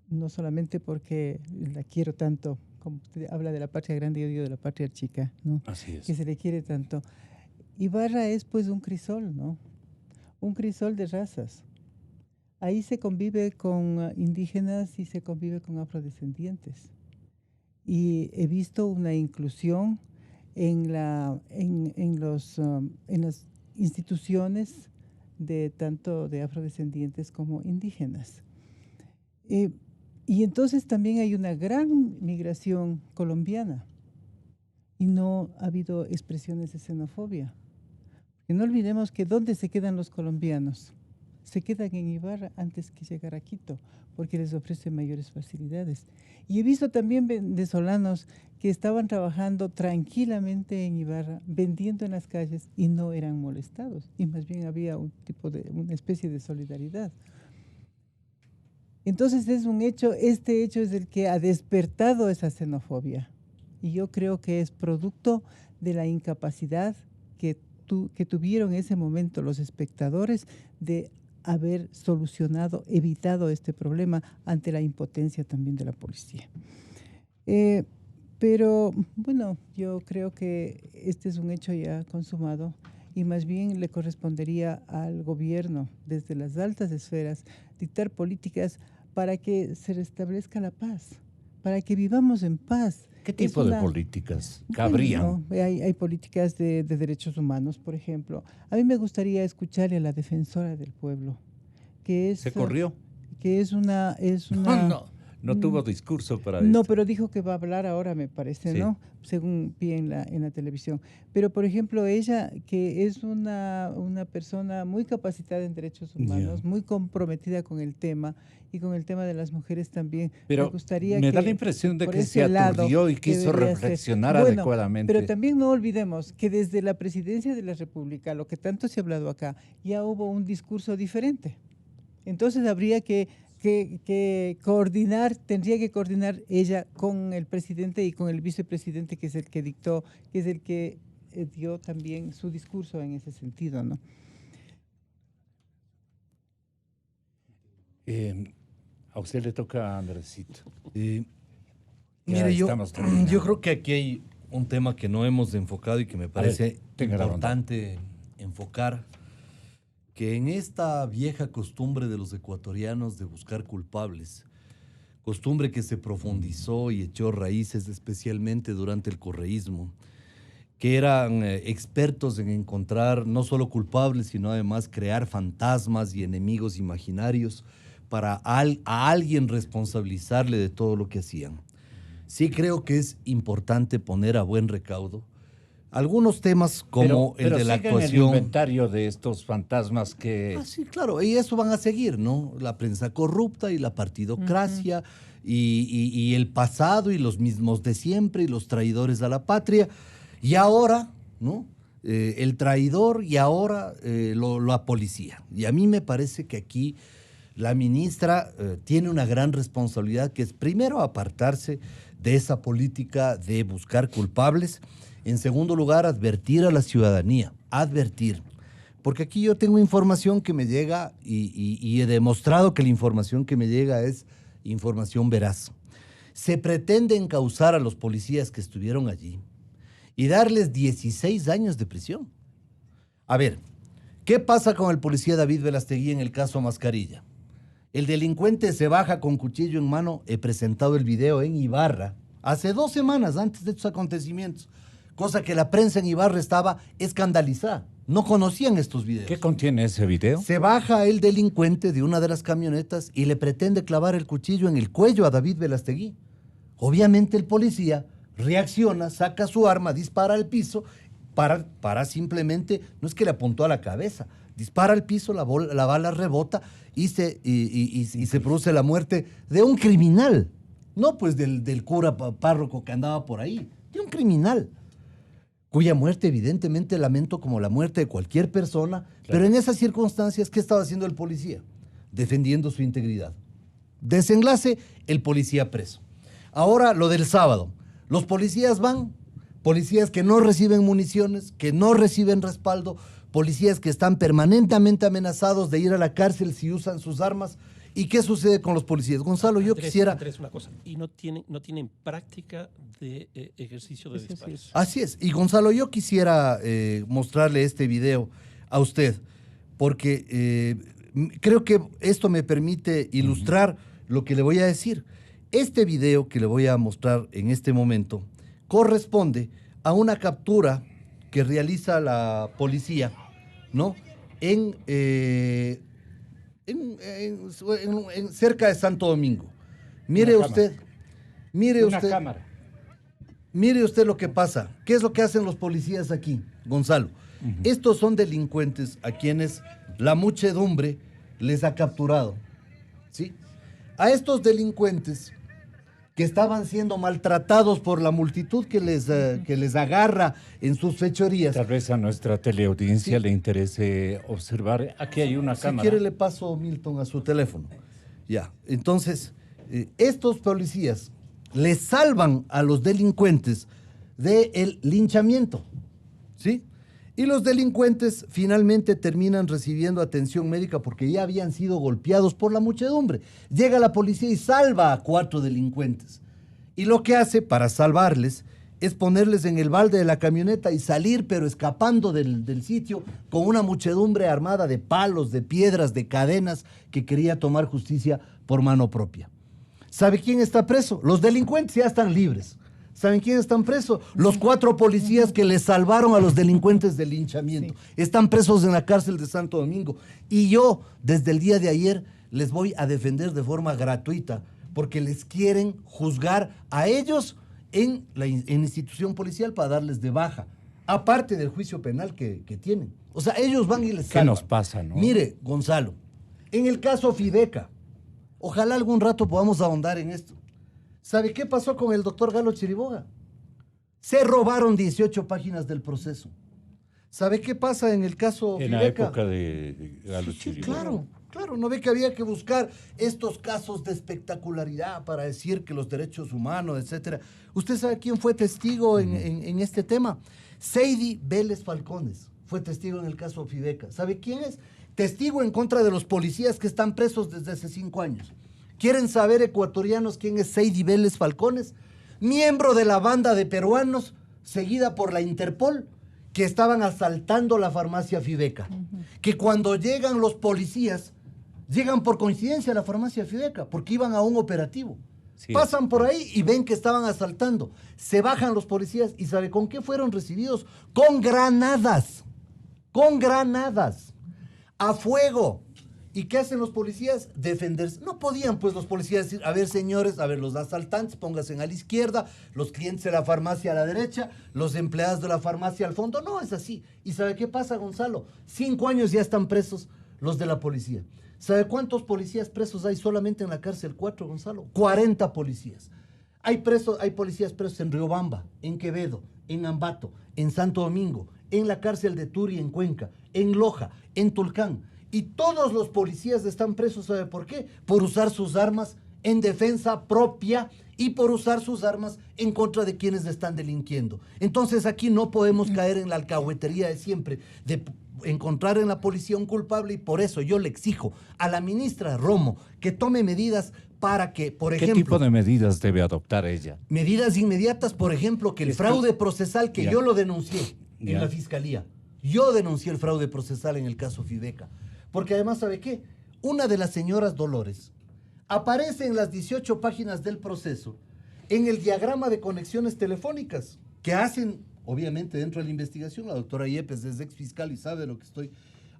no solamente porque la quiero tanto, como usted habla de la patria grande, yo digo de la patria chica, ¿no? Así es. Que se le quiere tanto. Ibarra es pues un crisol, ¿no? Un crisol de razas. Ahí se convive con indígenas y se convive con afrodescendientes. Y he visto una inclusión en las instituciones tanto de afrodescendientes como indígenas. Y entonces también hay una gran migración colombiana y no ha habido expresiones de xenofobia. Y no olvidemos que ¿dónde se quedan los colombianos? Se quedan en Ibarra antes que llegar a Quito, porque les ofrece mayores facilidades. Y he visto también venezolanos que estaban trabajando tranquilamente en Ibarra, vendiendo en las calles y no eran molestados. Y más bien había una especie de solidaridad. Entonces es un hecho, este hecho es el que ha despertado esa xenofobia. Y yo creo que es producto de la incapacidad que tuvieron en ese momento los espectadores de haber solucionado, evitado este problema ante la impotencia también de la policía. Pero bueno, yo creo que este es un hecho ya consumado y más bien le correspondería al gobierno, desde las altas esferas, dictar políticas para que se restablezca la paz, para que vivamos en paz. ¿Qué tipo de políticas cabrían? Bueno, hay políticas de derechos humanos, por ejemplo. A mí me gustaría escucharle a la defensora del pueblo, que es... ¿Se corrió? Que es una... No tuvo discurso para No, esto. pero dijo que va a hablar ahora, me parece, Sí. ¿no? Según vi en la televisión. Pero, por ejemplo, ella, que es una persona muy capacitada en derechos humanos, muy comprometida con el tema y con el tema de las mujeres también. Pero me gustaría me da que la impresión de por que ese se lado aturdió y quiso debería ser. reflexionar Bueno, adecuadamente. pero también no olvidemos que desde la presidencia de la República, lo que tanto se ha hablado acá, ya hubo un discurso diferente. Entonces habría que coordinar, tendría que coordinar ella con el presidente y con el vicepresidente, que es el que dictó, que es el que dio también su discurso en ese sentido, ¿no? A usted le toca, Andresito. Mire, yo creo que aquí hay un tema que no hemos enfocado y que me parece importante enfocar, que en esta vieja costumbre de los ecuatorianos de buscar culpables, costumbre que se profundizó y echó raíces especialmente durante el correísmo, que eran expertos en encontrar no solo culpables, sino además crear fantasmas y enemigos imaginarios para a alguien responsabilizarle de todo lo que hacían. Sí creo que es importante poner a buen recaudo algunos temas como el de la actuación. El inventario de estos fantasmas que... Sí, claro, y eso van a seguir, ¿no? La prensa corrupta y la partidocracia y el pasado y los mismos de siempre y los traidores a la patria. Y ahora, ¿no? El traidor y ahora la policía. Y a mí me parece que aquí la ministra tiene una gran responsabilidad, que es primero apartarse de esa política de buscar culpables. En segundo lugar, advertir a la ciudadanía, advertir. Porque aquí yo tengo información que me llega y he demostrado que la información que me llega es información veraz. Se pretende encausar a los policías que estuvieron allí y darles 16 años de prisión. A ver, ¿qué pasa con el policía David Velastegui en el caso Mascarilla? El delincuente se baja con cuchillo en mano. He presentado el video en Ibarra hace 2 semanas antes de estos acontecimientos, cosa que la prensa en Ibarra estaba escandalizada. No conocían estos videos. ¿Qué contiene ese video? Se baja el delincuente de una de las camionetas y le pretende clavar el cuchillo en el cuello a David Velastegui. Obviamente el policía reacciona, saca su arma, dispara al piso, para simplemente, no es que le apuntó a la cabeza, dispara al piso, la bala rebota y se produce la muerte de un criminal. No pues del cura párroco que andaba por ahí, de un criminal, cuya muerte evidentemente lamento como la muerte de cualquier persona, pero en esas circunstancias, ¿qué estaba haciendo el policía? Defendiendo su integridad. Desenlace, el policía preso. Ahora lo del sábado. Los policías van, policías que no reciben municiones, que no reciben respaldo, policías que están permanentemente amenazados de ir a la cárcel si usan sus armas. ¿Y qué sucede con los policías? Gonzalo, yo quisiera... Andrés, una cosa, y no tienen práctica de ejercicio de disparos. Así es. Y Gonzalo, yo quisiera mostrarle este video a usted, porque creo que esto me permite ilustrar lo que le voy a decir. Este video que le voy a mostrar en este momento corresponde a una captura que realiza la policía, ¿no? Cerca de Santo Domingo. Mire usted lo que pasa. ¿Qué es lo que hacen los policías aquí, Gonzalo? Estos son delincuentes a quienes la muchedumbre les ha capturado, ¿sí? A estos delincuentes que estaban siendo maltratados por la multitud que les agarra en sus fechorías. Tal vez a nuestra teleaudiencia le interese observar. Aquí hay una cámara. Si quiere le paso, Milton, a su teléfono. Ya, entonces, estos policías les salvan a los delincuentes del linchamiento, ¿sí? Y los delincuentes finalmente terminan recibiendo atención médica porque ya habían sido golpeados por la muchedumbre. Llega la policía y salva a 4 delincuentes. Y lo que hace para salvarles es ponerles en el balde de la camioneta y salir, pero escapando del sitio con una muchedumbre armada de palos, de piedras, de cadenas, que quería tomar justicia por mano propia. ¿Sabe quién está preso? Los delincuentes ya están libres. ¿Saben quién están presos? Los 4 policías que les salvaron a los delincuentes del linchamiento. Sí. Están presos en la cárcel de Santo Domingo. Y yo, desde el día de ayer, les voy a defender de forma gratuita, porque les quieren juzgar a ellos en la institución policial para darles de baja, aparte del juicio penal que tienen. O sea, ellos van y les salvan. ¿Qué nos pasa, no? Mire, Gonzalo, en el caso Fideca, ojalá algún rato podamos ahondar en esto. ¿Sabe qué pasó con el doctor Galo Chiriboga? Se robaron 18 páginas del proceso. ¿Sabe qué pasa en el caso Fideca? En la época de Galo Chiriboga. Claro, ¿no ve que había que buscar estos casos de espectacularidad para decir que los derechos humanos, etcétera? ¿Usted sabe quién fue testigo en este tema? Seidy Vélez Falcones fue testigo en el caso Fideca. ¿Sabe quién es? Testigo en contra de los policías que están presos desde hace 5 años. ¿Quieren saber, ecuatorianos, quién es Seidy Vélez Falcones? Miembro de la banda de peruanos seguida por la Interpol, que estaban asaltando la farmacia Fideca. Que cuando llegan los policías, llegan por coincidencia a la farmacia Fideca, porque iban a un operativo. Sí, pasan por ahí y ven que estaban asaltando. Se bajan los policías y ¿sabe con qué fueron recibidos? Con granadas. Con granadas. A fuego. ¿Y qué hacen los policías? Defenderse. No podían, pues, los policías decir, a ver, señores, a ver, los asaltantes, pónganse a la izquierda, los clientes de la farmacia a la derecha, los empleados de la farmacia al fondo. No, es así. ¿Y sabe qué pasa, Gonzalo? 5 años ya están presos los de la policía. ¿Sabe cuántos policías presos hay solamente en la cárcel 4, Gonzalo? 40 policías. Hay policías presos en Riobamba, en Quevedo, en Ambato, en Santo Domingo, en la cárcel de Turi, en Cuenca, en Loja, en Tulcán. Y todos los policías están presos, ¿sabe por qué? Por usar sus armas en defensa propia y por usar sus armas en contra de quienes están delinquiendo. Entonces aquí no podemos caer en la alcahuetería de siempre, de encontrar en la policía un culpable, y por eso yo le exijo a la ministra Romo que tome medidas para que, por ejemplo... ¿Qué tipo de medidas debe adoptar ella? Medidas inmediatas, por ejemplo, que el fraude procesal, que yo lo denuncié en la fiscalía. Yo denuncié el fraude procesal en el caso Fideca. Porque además, ¿sabe qué? Una de las señoras Dolores aparece en las 18 páginas del proceso en el diagrama de conexiones telefónicas que hacen, obviamente, dentro de la investigación. La doctora Yepes es ex fiscal y sabe de lo que estoy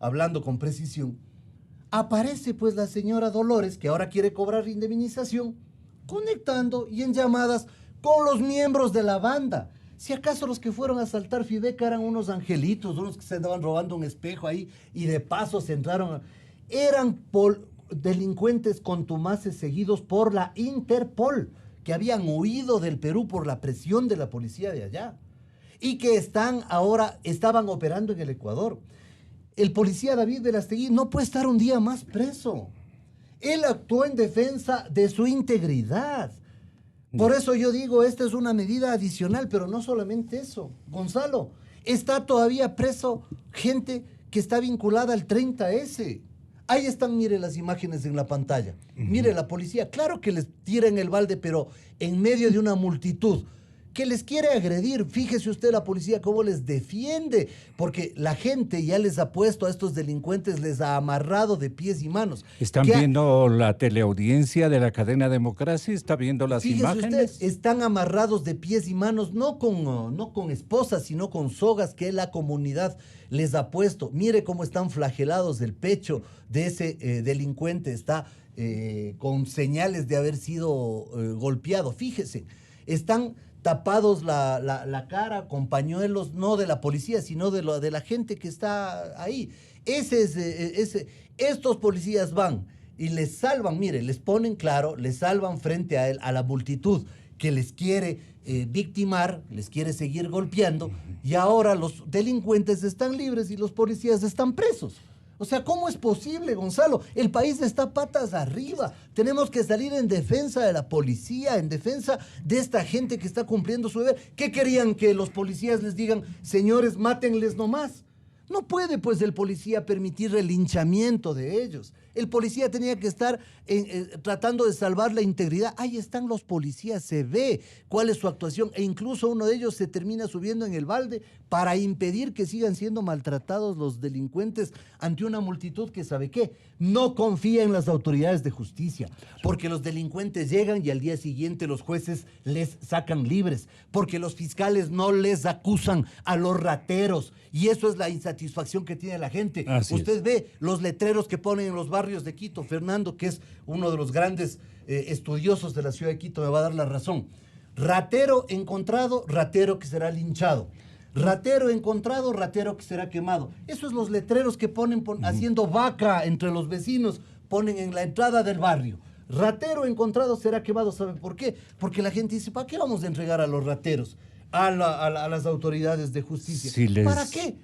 hablando con precisión. Aparece, pues, la señora Dolores, que ahora quiere cobrar indemnización, conectando y en llamadas con los miembros de la banda. Si acaso los que fueron a asaltar Fideca eran unos angelitos, unos que se andaban robando un espejo ahí y de paso se entraron. Eran delincuentes contumaces seguidos por la Interpol, que habían huido del Perú por la presión de la policía de allá y que estaban operando en el Ecuador. El policía David Velastegui no puede estar un día más preso. Él actuó en defensa de su integridad. Por eso yo digo, esta es una medida adicional, pero no solamente eso. Gonzalo, está todavía preso gente que está vinculada al 30S. Ahí están, mire las imágenes en la pantalla. Mire la policía, claro que les tira en el balde, pero en medio de una multitud que les quiere agredir. Fíjese usted la policía cómo les defiende, porque la gente ya les ha puesto a estos delincuentes, les ha amarrado de pies y manos. ¿Están viendo la teleaudiencia de la cadena Democracia? ¿Está viendo las imágenes? Usted, están amarrados de pies y manos, no con esposas, sino con sogas que la comunidad les ha puesto. Mire cómo están flagelados del pecho de ese delincuente, está con señales de haber sido golpeado. Fíjese, están tapados la cara con pañuelos, no de la policía, sino de la gente que está ahí. Estos policías van y les salvan, mire, les ponen claro, les salvan frente a la multitud que les quiere victimar, les quiere seguir golpeando, y ahora los delincuentes están libres y los policías están presos. O sea, ¿cómo es posible, Gonzalo? El país está patas arriba. Tenemos que salir en defensa de la policía, en defensa de esta gente que está cumpliendo su deber. ¿Qué querían que los policías les digan? Señores, mátenles nomás. No puede, pues, el policía permitir el linchamiento de ellos. El policía tenía que estar tratando de salvar la integridad. Ahí están los policías, se ve cuál es su actuación. E incluso uno de ellos se termina subiendo en el balde para impedir que sigan siendo maltratados los delincuentes ante una multitud que, ¿sabe qué? No confía en las autoridades de justicia. Porque los delincuentes llegan y al día siguiente los jueces les sacan libres. Porque los fiscales no les acusan a los rateros. Y eso es la insatisfacción que tiene la gente. Usted ve los letreros que ponen en los barrios de Quito. Fernando, que es uno de los grandes estudiosos de la ciudad de Quito, me va a dar la razón. Ratero encontrado, ratero que será linchado. Ratero encontrado, ratero que será quemado. Esos son los letreros que ponen haciendo vaca entre los vecinos, ponen en la entrada del barrio. Ratero encontrado será quemado. ¿Sabe por qué? Porque la gente dice, ¿para qué vamos a entregar a los rateros a las autoridades de justicia? ¿Para qué?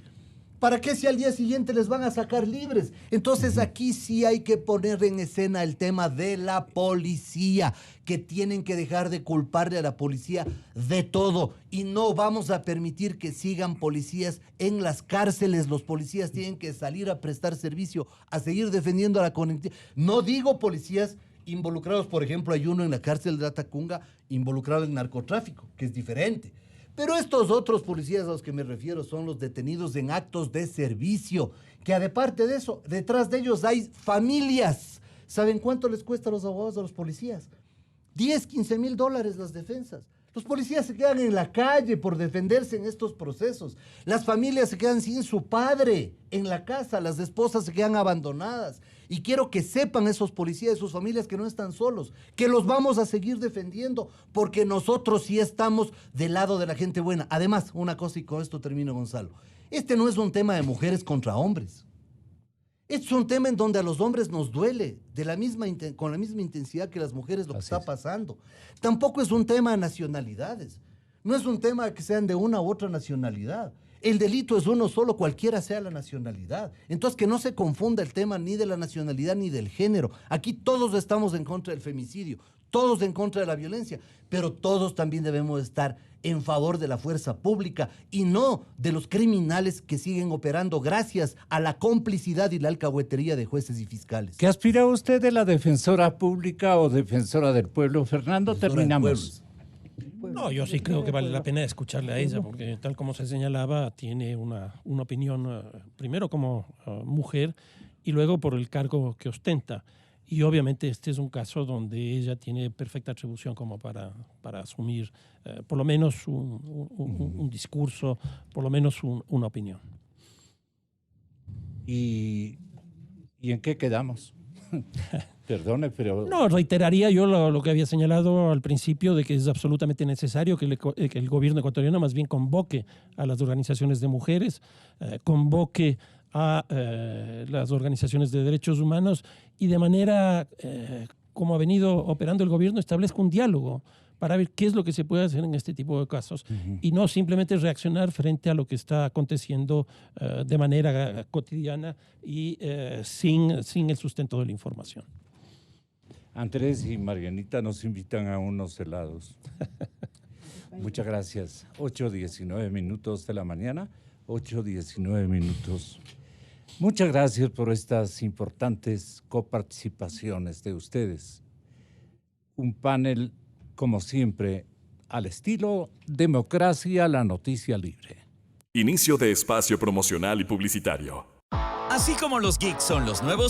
¿Para qué si al día siguiente les van a sacar libres? Entonces aquí sí hay que poner en escena el tema de la policía, que tienen que dejar de culparle a la policía de todo. Y no vamos a permitir que sigan policías en las cárceles. Los policías tienen que salir a prestar servicio, a seguir defendiendo a la conectividad. No digo policías involucrados, por ejemplo, hay uno en la cárcel de Atacunga involucrado en narcotráfico, que es diferente. Pero estos otros policías a los que me refiero son los detenidos en actos de servicio, que aparte de eso, detrás de ellos hay familias. ¿Saben cuánto les cuesta a los abogados a los policías? $10,000-15,000 las defensas. Los policías se quedan en la calle por defenderse en estos procesos. Las familias se quedan sin su padre en la casa, las esposas se quedan abandonadas. Y quiero que sepan esos policías y sus familias que no están solos, que los vamos a seguir defendiendo, porque nosotros sí estamos del lado de la gente buena. Además, una cosa, y con esto termino, Gonzalo, este no es un tema de mujeres contra hombres. Este es un tema en donde a los hombres nos duele con la misma intensidad que a las mujeres lo que está pasando. Tampoco es un tema de nacionalidades. No es un tema que sean de una u otra nacionalidad. El delito es uno solo, cualquiera sea la nacionalidad. Entonces, que no se confunda el tema ni de la nacionalidad ni del género. Aquí todos estamos en contra del femicidio, todos en contra de la violencia, pero todos también debemos estar en favor de la fuerza pública y no de los criminales que siguen operando gracias a la complicidad y la alcahuetería de jueces y fiscales. ¿Qué aspira usted de la defensora pública o defensora del pueblo? Fernando, terminamos. No, yo sí creo que vale la pena escucharle a ella, porque tal como se señalaba, tiene una opinión, primero como mujer y luego por el cargo que ostenta. Y obviamente este es un caso donde ella tiene perfecta atribución como para asumir por lo menos un discurso, por lo menos una opinión. ¿Y en qué quedamos? Perdone, pero... No, reiteraría yo lo que había señalado al principio, de que es absolutamente necesario que el gobierno ecuatoriano más bien convoque a las organizaciones de mujeres, convoque a las organizaciones de derechos humanos y de manera, como ha venido operando el gobierno, establezca un diálogo para ver qué es lo que se puede hacer en este tipo de casos y no simplemente reaccionar frente a lo que está aconteciendo de manera cotidiana y sin el sustento de la información. Andrés y Marianita nos invitan a unos helados. Muchas gracias. 8:19 de la mañana, 8:19. Muchas gracias por estas importantes coparticipaciones de ustedes. Un panel, como siempre, al estilo Democracia, la noticia libre. Inicio de espacio promocional y publicitario. Así como los geeks son los nuevos